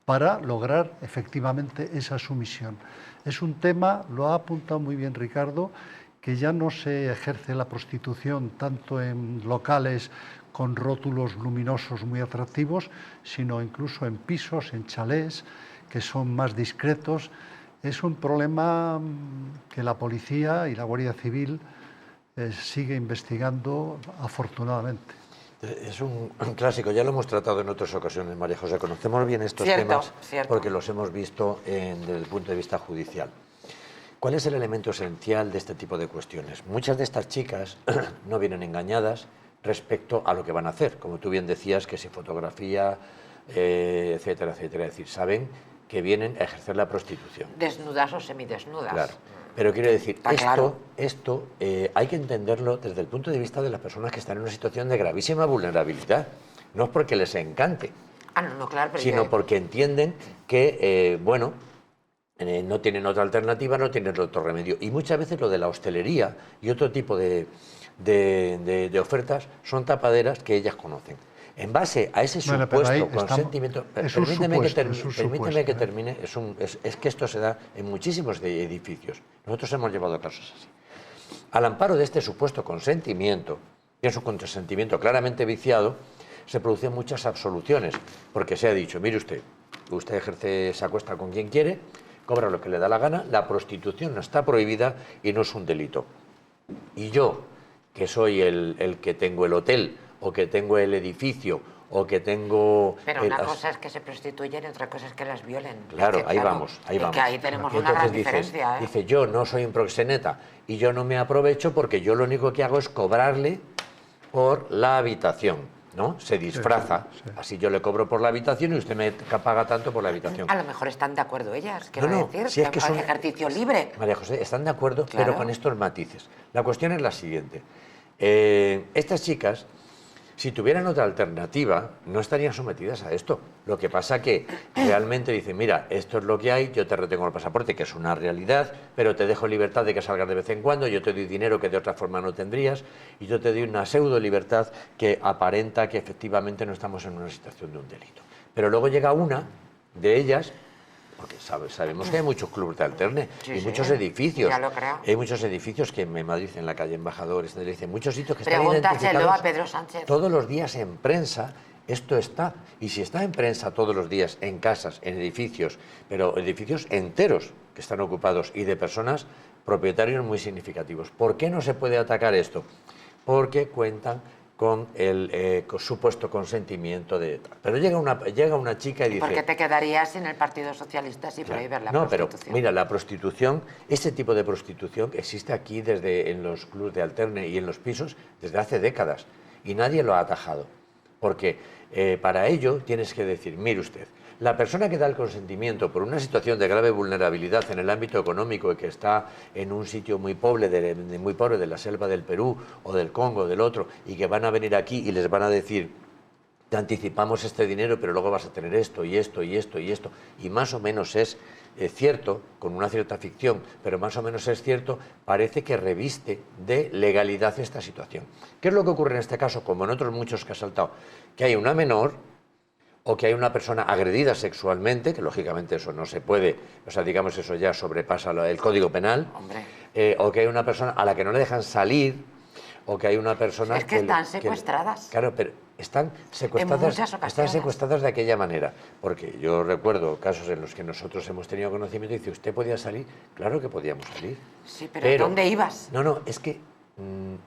para lograr efectivamente esa sumisión. Es un tema, lo ha apuntado muy bien Ricardo, que ya no se ejerce la prostitución tanto en locales con rótulos luminosos muy atractivos, sino incluso en pisos, en chalés, que son más discretos. Es un problema que la policía y la Guardia Civil sigue investigando, afortunadamente. Es un clásico, ya lo hemos tratado en otras ocasiones, María José. Conocemos bien estos temas porque los hemos visto desde el punto de vista judicial. ¿Cuál es el elemento esencial de este tipo de cuestiones? Muchas de estas chicas no vienen engañadas respecto a lo que van a hacer, como tú bien decías, que si fotografía, etcétera, etcétera. Es decir, saben que vienen a ejercer la prostitución. Desnudas o semidesnudas. Claro. Pero quiero decir, Está claro. esto hay que entenderlo desde el punto de vista de las personas que están en una situación de gravísima vulnerabilidad. No es porque les encante, No, claro, pero sino porque entienden que, no tienen otra alternativa, no tienen otro remedio. Y muchas veces lo de la hostelería y otro tipo de ofertas son tapaderas que ellas conocen. En base a ese supuesto consentimiento, permíteme que termine, es que esto se da en muchísimos edificios. Nosotros hemos llevado casos así. Al amparo de este supuesto consentimiento, y es un consentimiento claramente viciado, se producen muchas absoluciones, porque se ha dicho, mire usted se acuesta con quien quiere, cobra lo que le da la gana, la prostitución no está prohibida y no es un delito. Y yo, que soy el que tengo el hotel, o que tengo el edificio, o que tengo... Pero una cosa es que se prostituyen y otra cosa es que las violen. Claro, ahí vamos. Que ahí tenemos una gran diferencia. Dice, yo no soy un proxeneta y yo no me aprovecho porque yo lo único que hago es cobrarle por la habitación, ¿no? Se disfraza, así yo le cobro por la habitación y usted me paga tanto por la habitación. A lo mejor están de acuerdo ellas, No, decir, si es que es un ejercicio libre. María José, están de acuerdo, Claro. pero con estos matices. La cuestión es la siguiente. Estas chicas, si tuvieran otra alternativa, no estarían sometidas a esto. Lo que pasa que realmente dicen, mira, esto es lo que hay, yo te retengo el pasaporte, que es una realidad, pero te dejo libertad de que salgas de vez en cuando, yo te doy dinero que de otra forma no tendrías, y yo te doy una pseudo libertad que aparenta que efectivamente no estamos en una situación de un delito. Pero luego llega una de ellas, porque sabemos que hay muchos clubes de alterne y muchos edificios. Ya lo creo. Hay muchos edificios que en Madrid, en la calle Embajadores, muchos sitios que están Pregúntaselo identificados a Pedro Sánchez. todos los días en prensa. Esto está, y si está en prensa todos los días, en casas, en edificios, pero edificios enteros que están ocupados y de personas, propietarios muy significativos. ¿Por qué no se puede atacar esto? Porque cuentan con el supuesto consentimiento de... Pero llega una chica y dice... ¿Por qué te quedarías en el Partido Socialista si prohíbes la prostitución? Pero mira, la prostitución, ese tipo de prostitución existe aquí en los clubes de alterne y en los pisos desde hace décadas y nadie lo ha atajado. Porque para ello tienes que decir, mire usted, la persona que da el consentimiento por una situación de grave vulnerabilidad en el ámbito económico y que está en un sitio muy pobre de la selva del Perú o del Congo o del otro y que van a venir aquí y les van a decir, te anticipamos este dinero pero luego vas a tener esto y esto y esto y esto, y más o menos es cierto, con una cierta ficción, pero más o menos es cierto, parece que reviste de legalidad esta situación. ¿Qué es lo que ocurre en este caso, como en otros muchos que ha saltado? Que hay una menor o que hay una persona agredida sexualmente, que lógicamente eso no se puede, o sea, digamos, eso ya sobrepasa el Código Penal, o que hay una persona a la que no le dejan salir, o que hay una persona... Es que están secuestradas. Claro, pero están secuestradas de aquella manera, porque yo recuerdo casos en los que nosotros hemos tenido conocimiento y dice, ¿usted podía salir? Claro que podíamos salir. Sí, pero ¿dónde ibas? No, es que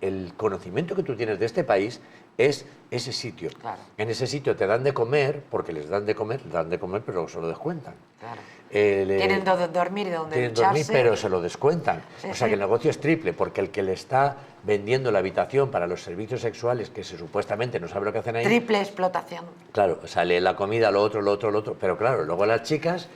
el conocimiento que tú tienes de este país es ese sitio. Claro. En ese sitio te dan de comer, porque les dan de comer, pero luego se lo descuentan. Claro. Tienen Tienen donde dormir y donde ducharse. pero se lo descuentan. Sí, o sea que el negocio es triple, porque el que le está vendiendo la habitación para los servicios sexuales, que supuestamente no sabe lo que hacen ahí... Triple explotación. Claro, sale la comida, lo otro, pero claro, luego las chicas...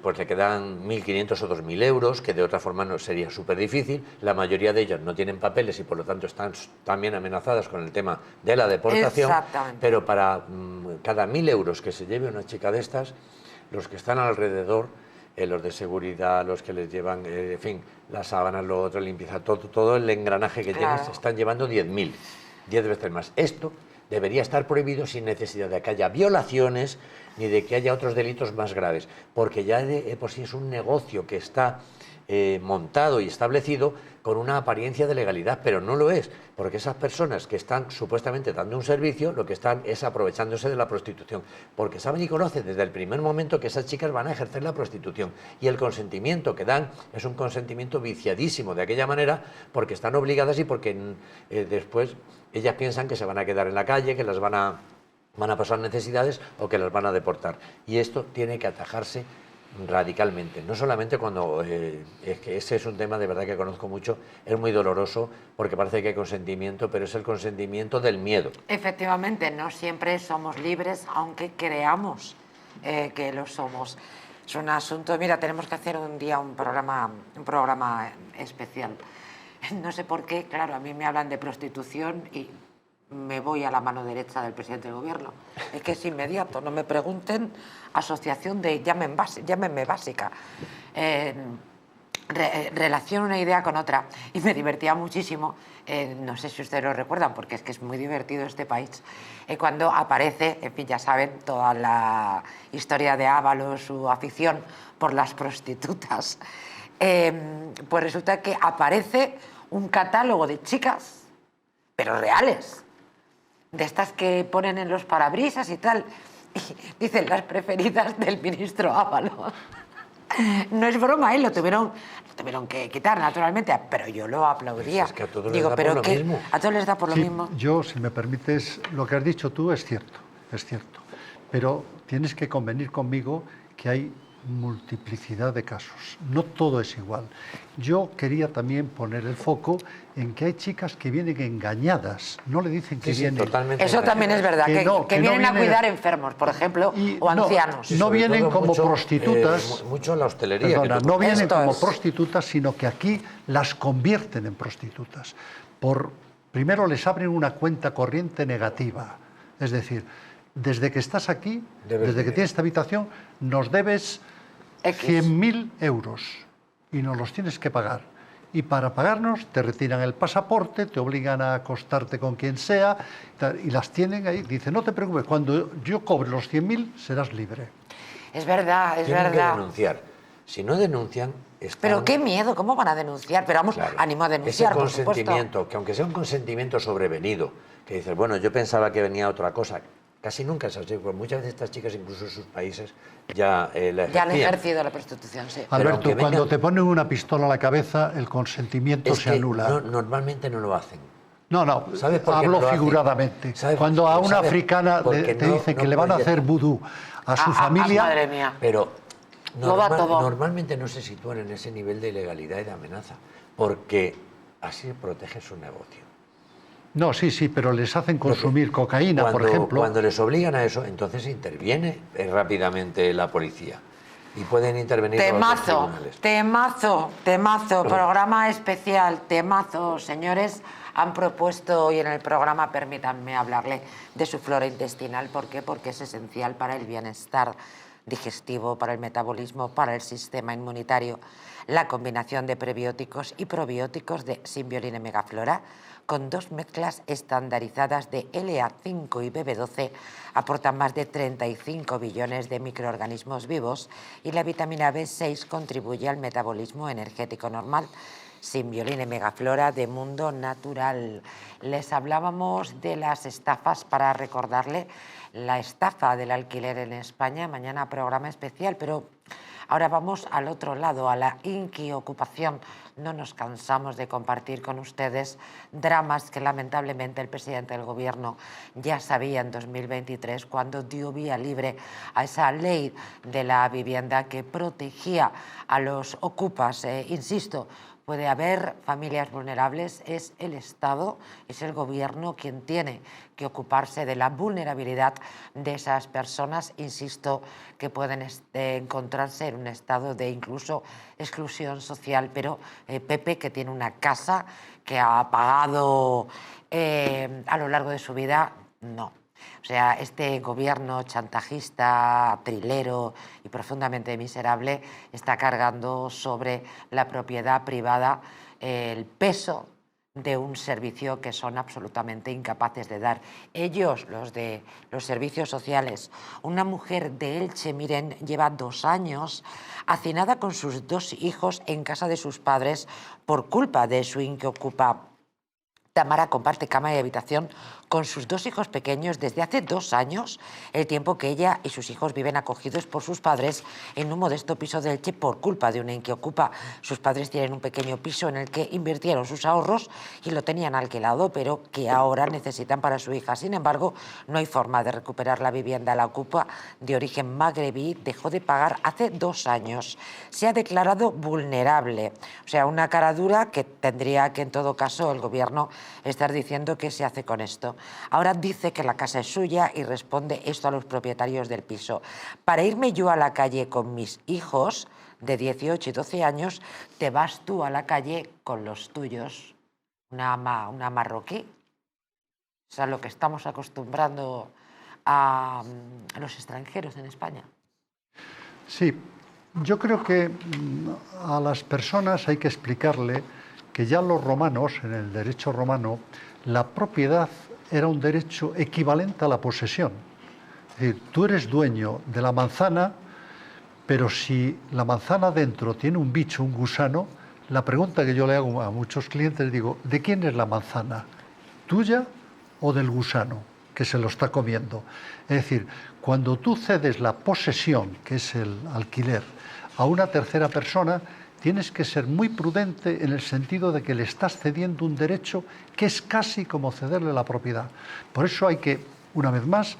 pues le quedan 1.500 o 2.000 euros, que de otra forma no sería súper difícil. La mayoría de ellas no tienen papeles y por lo tanto están también amenazadas con el tema de la deportación. Exactamente. Pero para cada 1.000 euros que se lleve una chica de estas, los que están alrededor, los de seguridad, los que les llevan, en fin, las sábanas, lo otro, limpieza, todo el engranaje que tienen, se están llevando 10.000, 10 veces más. Esto debería estar prohibido sin necesidad de que haya violaciones ni de que haya otros delitos más graves, porque ya por sí es un negocio que está montado y establecido con una apariencia de legalidad, pero no lo es, porque esas personas que están supuestamente dando un servicio, lo que están es aprovechándose de la prostitución, porque saben y conocen desde el primer momento que esas chicas van a ejercer la prostitución, y el consentimiento que dan es un consentimiento viciadísimo de aquella manera, porque están obligadas y porque después ellas piensan que se van a quedar en la calle, que las van a pasar necesidades o que las van a deportar, y esto tiene que atajarse radicalmente, no solamente cuando es que ese es un tema de verdad que conozco mucho, es muy doloroso porque parece que hay consentimiento, pero es el consentimiento del miedo. Efectivamente, no siempre somos libres, aunque creamos que lo somos. Es un asunto, mira, tenemos que hacer un día un programa especial. No sé por qué, claro, a mí me hablan de prostitución y me voy a la mano derecha del presidente del gobierno. Es que es inmediato, no me pregunten, asociación de llámenme básica. Relaciono una idea con otra y me divertía muchísimo, no sé si ustedes lo recuerdan porque es que es muy divertido este país, cuando aparece, en fin, ya saben, toda la historia de Ábalos, su afición por las prostitutas, pues resulta que aparece un catálogo de chicas, pero reales, de estas que ponen en los parabrisas y tal, y dicen las preferidas del ministro Ábalos. No es broma, lo tuvieron que quitar, naturalmente, pero yo lo aplaudía. Es que a todos les da por lo mismo. A todos les da por lo mismo. Yo, si me permites, lo que has dicho tú es cierto, pero tienes que convenir conmigo que hay multiplicidad de casos, no todo es igual. Yo quería también poner el foco en que hay chicas que vienen engañadas, no le dicen que vienen... Totalmente. Eso también es verdad, que vienen a cuidar enfermos, por ejemplo, o ancianos. No vienen como prostitutas. Mucho la hostelería. Perdona, no vienen como prostitutas, sino que aquí las convierten en prostitutas. Primero les abren una cuenta corriente negativa, es decir, desde que estás aquí, desde que tienes esta habitación, nos debes 100.000 euros y nos los tienes que pagar. Y para pagarnos te retiran el pasaporte, te obligan a acostarte con quien sea y las tienen ahí. Dicen, no te preocupes, cuando yo cobre los 100.000 serás libre. Es verdad, es Tienen verdad. que denunciar. Si no denuncian... Pero qué miedo, ¿cómo van a denunciar? Pero vamos, claro, ánimo a denunciar, ese por supuesto. consentimiento, que aunque sea un consentimiento sobrevenido, que dices, bueno, yo pensaba que venía otra cosa, casi nunca es así, porque muchas veces estas chicas, incluso en sus países, ya la ejercían. Ya han ejercido la prostitución, sí. Alberto, cuando te ponen una pistola a la cabeza, el consentimiento se anula. Normalmente no lo hacen. No, hablo figuradamente. Cuando a una africana te dicen que le van a hacer vudú a su familia... Madre mía. Pero normalmente no se sitúan en ese nivel de ilegalidad y de amenaza, porque así protege su negocio. No, sí, pero les hacen consumir cocaína, por ejemplo. Cuando les obligan a eso, entonces interviene rápidamente la policía. Y pueden intervenir los tribunales. Temazo, programa especial, temazo, señores. Han propuesto hoy en el programa, permítanme hablarle de su flora intestinal. ¿Por qué? Porque es esencial para el bienestar digestivo, para el metabolismo, para el sistema inmunitario. La combinación de prebióticos y probióticos de Symbioline Megaflora, con 2 mezclas estandarizadas de LA5 y BB12, aportan más de 35 billones de microorganismos vivos y la vitamina B6 contribuye al metabolismo energético normal. Symbioline Megaflora de Mundo Natural. Les hablábamos de las estafas para recordarle la estafa del alquiler en España. Mañana programa especial, pero ahora vamos al otro lado, a la inquiocupación. No nos cansamos de compartir con ustedes dramas que lamentablemente el presidente del gobierno ya sabía en 2023 cuando dio vía libre a esa ley de la vivienda que protegía a los ocupas. Insisto, puede haber familias vulnerables, es el Estado, es el gobierno quien tiene que ocuparse de la vulnerabilidad de esas personas, insisto, que pueden encontrarse en un estado de incluso exclusión social, pero Pepe, que tiene una casa que ha pagado a lo largo de su vida, no. O sea, este gobierno chantajista, trilero y profundamente miserable está cargando sobre la propiedad privada el peso de un servicio que son absolutamente incapaces de dar. Ellos, los de los servicios sociales. Una mujer de Elche, miren, lleva 2 años hacinada con sus 2 hijos en casa de sus padres por culpa de su inquiocupa. Tamara comparte cama y habitación con sus 2 hijos pequeños desde hace 2 años, el tiempo que ella y sus hijos viven acogidos por sus padres en un modesto piso de Elche por culpa de una inquiocupa. Sus padres tienen un pequeño piso en el que invirtieron sus ahorros y lo tenían alquilado, pero que ahora necesitan para su hija. Sin embargo, no hay forma de recuperar la vivienda. La ocupa, de origen magrebí, dejó de pagar hace 2 años. Se ha declarado vulnerable, o sea, una cara dura que tendría que, en todo caso, el gobierno estás diciendo qué se hace con esto. Ahora dice que la casa es suya y responde esto a los propietarios del piso. Para irme yo a la calle con mis hijos de 18 y 12 años, te vas tú a la calle con los tuyos. Una marroquí. O sea, lo que estamos acostumbrando a los extranjeros en España. Sí, yo creo que a las personas hay que explicarle que ya los romanos, en el derecho romano, la propiedad era un derecho equivalente a la posesión. Es decir, tú eres dueño de la manzana, pero si la manzana dentro tiene un bicho, un gusano, la pregunta que yo le hago a muchos clientes, digo, ¿de quién es la manzana? ¿Tuya o del gusano que se lo está comiendo? Es decir, cuando tú cedes la posesión, que es el alquiler, a una tercera persona, tienes que ser muy prudente en el sentido de que le estás cediendo un derecho que es casi como cederle la propiedad. Por eso hay que, una vez más,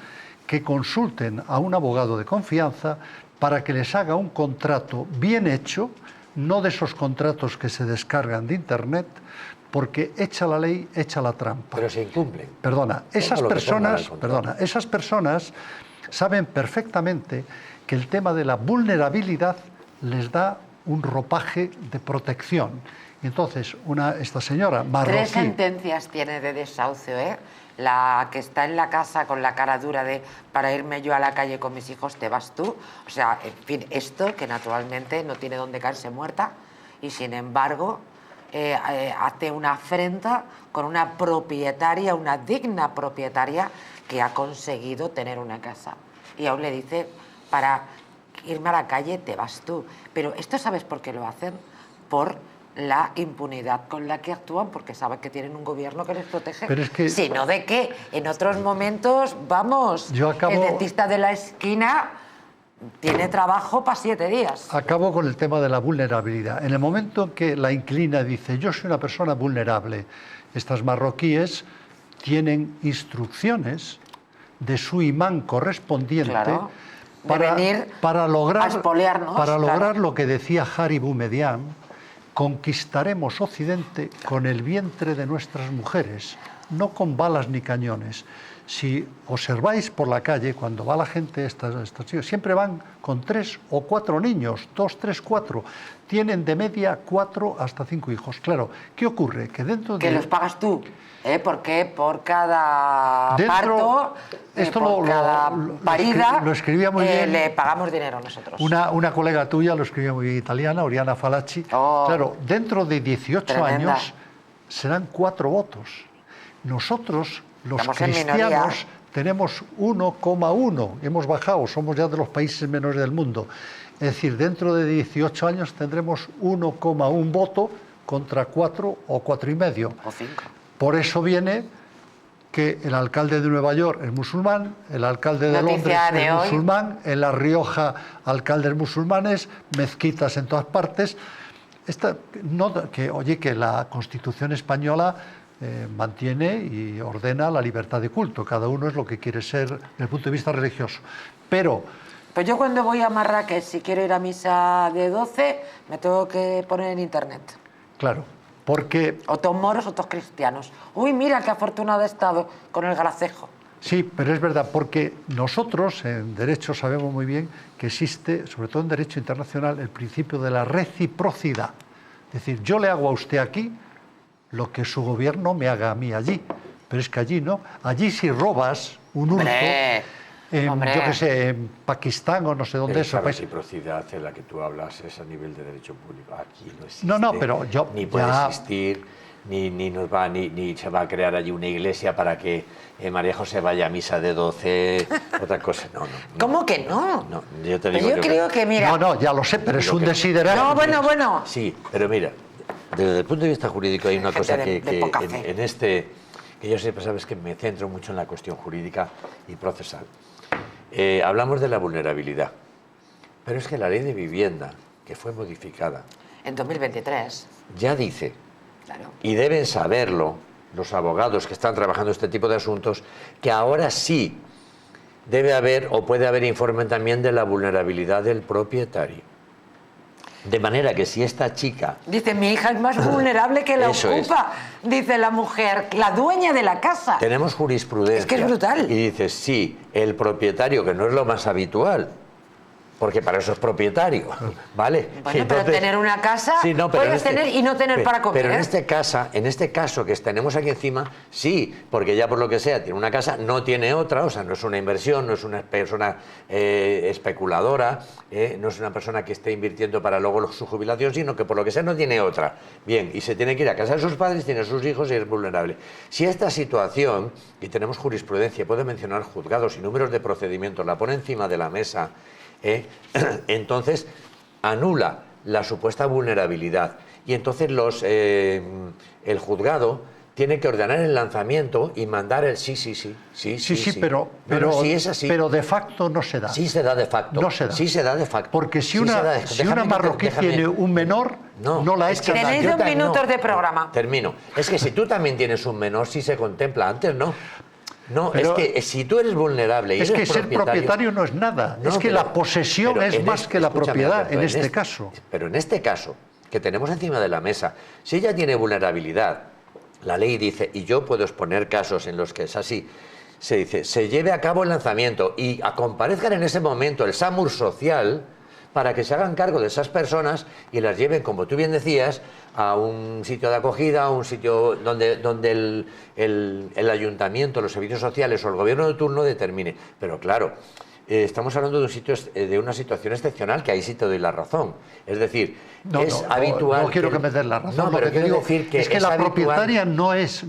que consulten a un abogado de confianza para que les haga un contrato bien hecho, no de esos contratos que se descargan de Internet, porque echa la ley, echa la trampa. Pero se incumplen. Perdona, esas personas saben perfectamente que el tema de la vulnerabilidad les da un ropaje de protección. Y entonces, esta señora marroquí... 3 sentencias tiene de desahucio, ¿eh? La que está en la casa con la cara dura de para irme yo a la calle con mis hijos, te vas tú. O sea, en fin, esto que naturalmente no tiene dónde caerse muerta y sin embargo hace una afrenta con una propietaria, una digna propietaria que ha conseguido tener una casa. Y aún le dice, para irme a la calle te vas tú. Pero esto, ¿sabes por qué lo hacen? Por la impunidad con la que actúan, porque saben que tienen un gobierno que les protege. Pero es que... Sino de que en otros momentos, vamos, el dentista de la esquina tiene trabajo para 7 días. Acabo con el tema de la vulnerabilidad. En el momento en que la inquilina dice, yo soy una persona vulnerable, estas marroquíes tienen instrucciones de su imán correspondiente, claro, para lograr, a expoliarnos, claro, lo que decía Hari Boumediene: conquistaremos Occidente con el vientre de nuestras mujeres, no con balas ni cañones. Si observáis por la calle, cuando va la gente, estos chicos siempre van con 3 o 4 niños, 2, 3, 4. Tienen de media 4 hasta 5 hijos. Claro, ¿qué ocurre? Que dentro de... Que los pagas tú, porque por cada parto, por cada parida, lo escribía muy bien, le pagamos dinero nosotros. Una colega tuya lo escribía muy bien, italiana, Oriana Falacci. Claro, dentro de 18 tremenda. años serán 4 votos. Nosotros, los Estamos cristianos, tenemos 1,1. Hemos bajado, somos ya de los países menores del mundo. Es decir, dentro de 18 años tendremos 1,1 voto contra 4 o 4,5. O 5. Por eso viene que el alcalde de Nueva York es musulmán, el alcalde de Londres es musulmán, en La Rioja alcaldes musulmanes, mezquitas en todas partes. Que la Constitución española mantiene y ordena la libertad de culto. Cada uno es lo que quiere ser desde el punto de vista religioso. Pero pues yo cuando voy a Marrakech, si quiero ir a misa de 12, me tengo que poner en Internet. Claro, porque... O todos moros o todos cristianos. Uy, mira qué afortunado he estado con el gracejo. Sí, pero es verdad, porque nosotros en derecho sabemos muy bien que existe, sobre todo en derecho internacional, el principio de la reciprocidad. Es decir, yo le hago a usted aquí lo que su gobierno me haga a mí allí. Pero es que allí no. Allí si robas un hurto, yo qué sé, en Pakistán o no sé dónde es. Esa reciprocidad en la que tú hablas es a nivel de derecho público. Aquí no existe. No, pero yo... Ni puede existir, ni se va a crear allí una iglesia para que María José vaya a misa de 12, otra cosa. No. ¿Cómo que no? No, yo te digo yo creo que mira... No, ya lo sé, pero es un desiderado. No, bueno. Sí, pero mira, desde el punto de vista jurídico hay una cosa que en este... que yo siempre sabes que me centro mucho en la cuestión jurídica y procesal. Hablamos de la vulnerabilidad, pero es que la ley de vivienda, que fue modificada... En 2023. Ya dice, claro, y deben saberlo los abogados que están trabajando este tipo de asuntos, que ahora sí debe haber o puede haber informe también de la vulnerabilidad del propietario. De manera que si esta chica... Dice, mi hija es más vulnerable que la Eso ocupa, dice la mujer, la dueña de la casa. Tenemos jurisprudencia. Es que es brutal. Y dices, sí, el propietario, que no es lo más habitual, porque para eso es propietario, ¿vale? Bueno, pero tener una casa, sí, no, pero puedes tener y no tener para comer. Pero en este caso que tenemos aquí encima, sí, porque ya por lo que sea tiene una casa, no tiene otra, o sea, no es una inversión, no es una persona especuladora, no es una persona que esté invirtiendo para luego su jubilación, sino que por lo que sea no tiene otra. Bien, y se tiene que ir a casa de sus padres, tiene sus hijos y es vulnerable. Si esta situación, y tenemos jurisprudencia, puedo mencionar juzgados y números de procedimientos, la pone encima de la mesa, entonces anula la supuesta vulnerabilidad y entonces el juzgado tiene que ordenar el lanzamiento y mandar el sí, pero sí es así. Pero de facto no se da. Sí se da de facto. No se da. Sí se da de facto. Porque si una marroquí tiene un menor, no la echa nadie. Tenéis 2 minutos de programa. Termino. Es que si tú también tienes un menor, sí se contempla. Antes no. No, pero es que si tú eres vulnerable y es eres que ser propietario no es nada. No, es que la posesión es más que la propiedad en este caso. Pero en este caso, que tenemos encima de la mesa, si ella tiene vulnerabilidad, la ley dice, y yo puedo exponer casos en los que es así, se dice, se lleve a cabo el lanzamiento y comparezcan en ese momento el SAMUR social para que se hagan cargo de esas personas y las lleven, como tú bien decías, a un sitio de acogida, a un sitio donde el ayuntamiento, los servicios sociales o el gobierno de turno determine. Pero claro, estamos hablando de una situación excepcional, que ahí sí te doy la razón. Es decir, es habitual... No quiero que me des la razón. No, pero quiero decir que es que la propietaria no es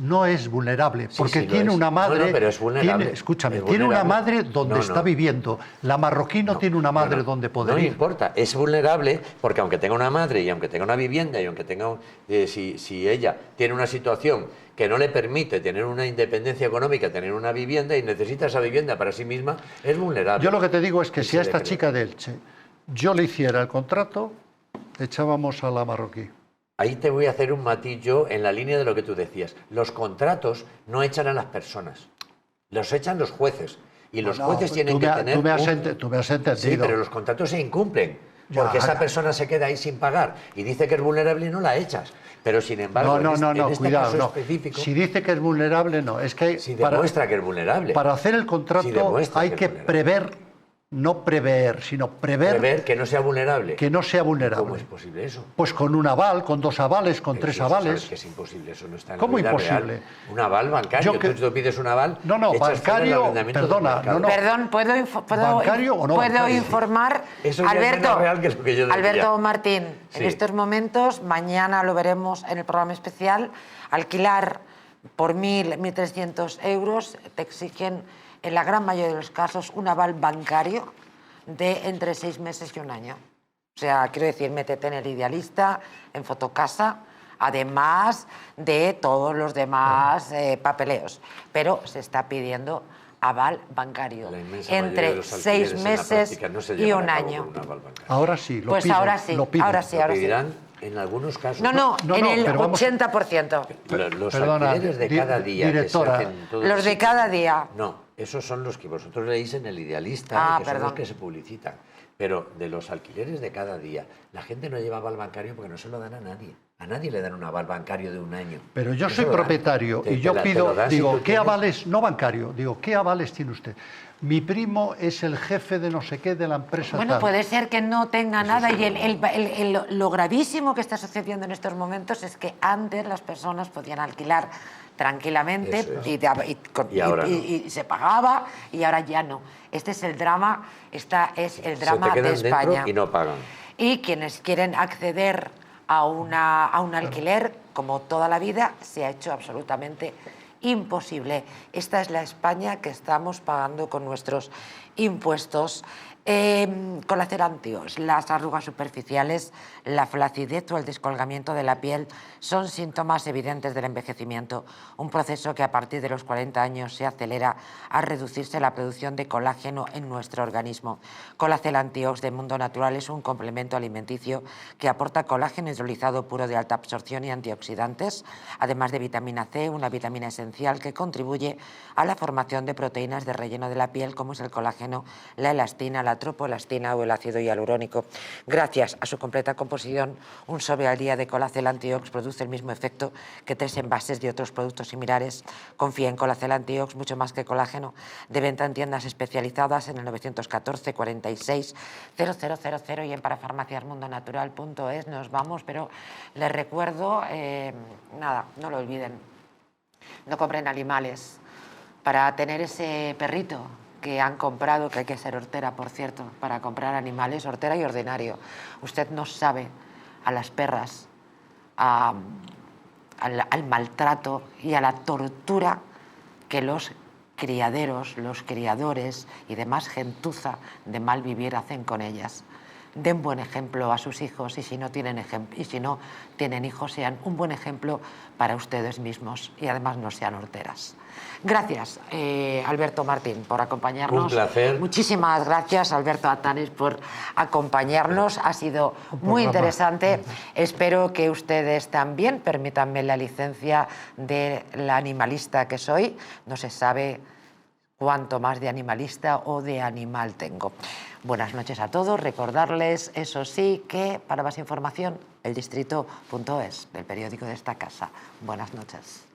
vulnerable, porque tiene una madre... No, pero es vulnerable. Escúchame, tiene una madre donde está viviendo. La marroquí no tiene una madre donde poder ir. No importa, es vulnerable porque aunque tenga una madre y aunque tenga una vivienda y aunque tenga... si ella tiene una situación que no le permite tener una independencia económica, tener una vivienda y necesita esa vivienda para sí misma, es vulnerable. Yo lo que te digo es que si a esta chica de Elche yo le hiciera el contrato, echábamos a la marroquí. Ahí te voy a hacer un matiz yo en la línea de lo que tú decías. Los contratos no echan a las personas, los echan los jueces. Y los jueces tienen que tener... Tú me has entendido. Sí, pero los contratos se incumplen. Porque esa persona se queda ahí sin pagar y dice que es vulnerable y no la echas. Pero sin embargo, en este cuidado, caso específico... Si dice que es vulnerable, no. Es que si demuestra que es vulnerable. Para hacer el contrato hay que prever, no prever, sino prever que no sea vulnerable. Que no sea vulnerable. ¿Cómo es posible eso? Pues con un aval, con 2 avales, con 3 avales. Sabes que es imposible, eso no está en ¿Cómo la vida imposible? real. Un aval bancario, tú pides un aval... No, bancario, perdona, Perdón, ¿bancario o no puedo bancario? Informar, eso ya es menos real que lo que yo decía. Alberto Martín, sí. En estos momentos, mañana lo veremos en el programa especial, alquilar por 1.000, 1.300 euros, te exigen, en la gran mayoría de los casos, un aval bancario de entre 6 meses y 1 año. O sea, quiero decir, métete en el Idealista, en Fotocasa, además de todos los demás papeleos. Pero se está pidiendo aval bancario entre 6 meses y 1 año. Ahora sí, lo pues piden, ahora sí, ahora sí. En algunos casos... No, en el 80%. Los alquileres de cada día directora, que se hacen todos los de cada día. No, esos son los que vosotros leéis en el Idealista, que son los que se publicitan. Pero de los alquileres de cada día, la gente no lleva aval bancario porque no se lo dan a nadie. A nadie le dan un aval bancario de 1 año. Pero yo soy propietario y yo pido, digo, ¿qué avales? No bancario, digo, ¿qué avales tiene usted? Mi primo es el jefe de no sé qué de la empresa. Bueno, tal. puede ser que no tenga nada y lo gravísimo que está sucediendo en estos momentos es que antes las personas podían alquilar tranquilamente y se pagaba y ahora ya no. Este es el drama, el drama de España. Y no pagan. Y quienes quieren acceder a un alquiler, como toda la vida, se ha hecho absolutamente imposible. Esta es la España que estamos pagando con nuestros impuestos. Colacerantios, las arrugas superficiales, la flacidez o el descolgamiento de la piel son síntomas evidentes del envejecimiento, un proceso que a partir de los 40 años se acelera a reducirse la producción de colágeno en nuestro organismo. Colacel Antiox de Mundo Natural es un complemento alimenticio que aporta colágeno hidrolizado puro de alta absorción y antioxidantes, además de vitamina C, una vitamina esencial que contribuye a la formación de proteínas de relleno de la piel como es el colágeno, la elastina, la la tropoelastina o el ácido hialurónico. Gracias a su completa composición, un sobre al día de Colacel Antiox produce el mismo efecto que 3 envases de otros productos similares. Confía en Colacel Antiox mucho más que colágeno. De venta en tiendas especializadas en el 914 46 0000 y en parafarmaciasmundonatural.es. Nos vamos, pero les recuerdo, nada, no lo olviden, no compren animales. Para tener ese perrito que han comprado, que hay que ser hortera, por cierto, para comprar animales, hortera y ordinario. Usted no sabe a las perras, al maltrato y a la tortura que los criaderos, los criadores y demás gentuza de mal vivir hacen con ellas. Den buen ejemplo a sus hijos y si no tienen hijos, sean un buen ejemplo para ustedes mismos y además no sean horteras. Gracias, Alberto Martín, por acompañarnos. Un placer. Muchísimas gracias, Alberto Atanes, por acompañarnos. Ha sido muy interesante. Espero que ustedes también, permítanme la licencia de la animalista que soy. No se sabe cuánto más de animalista o de animal tengo. Buenas noches a todos. Recordarles, eso sí, que para más información, eldistrito.es, del periódico de esta casa. Buenas noches.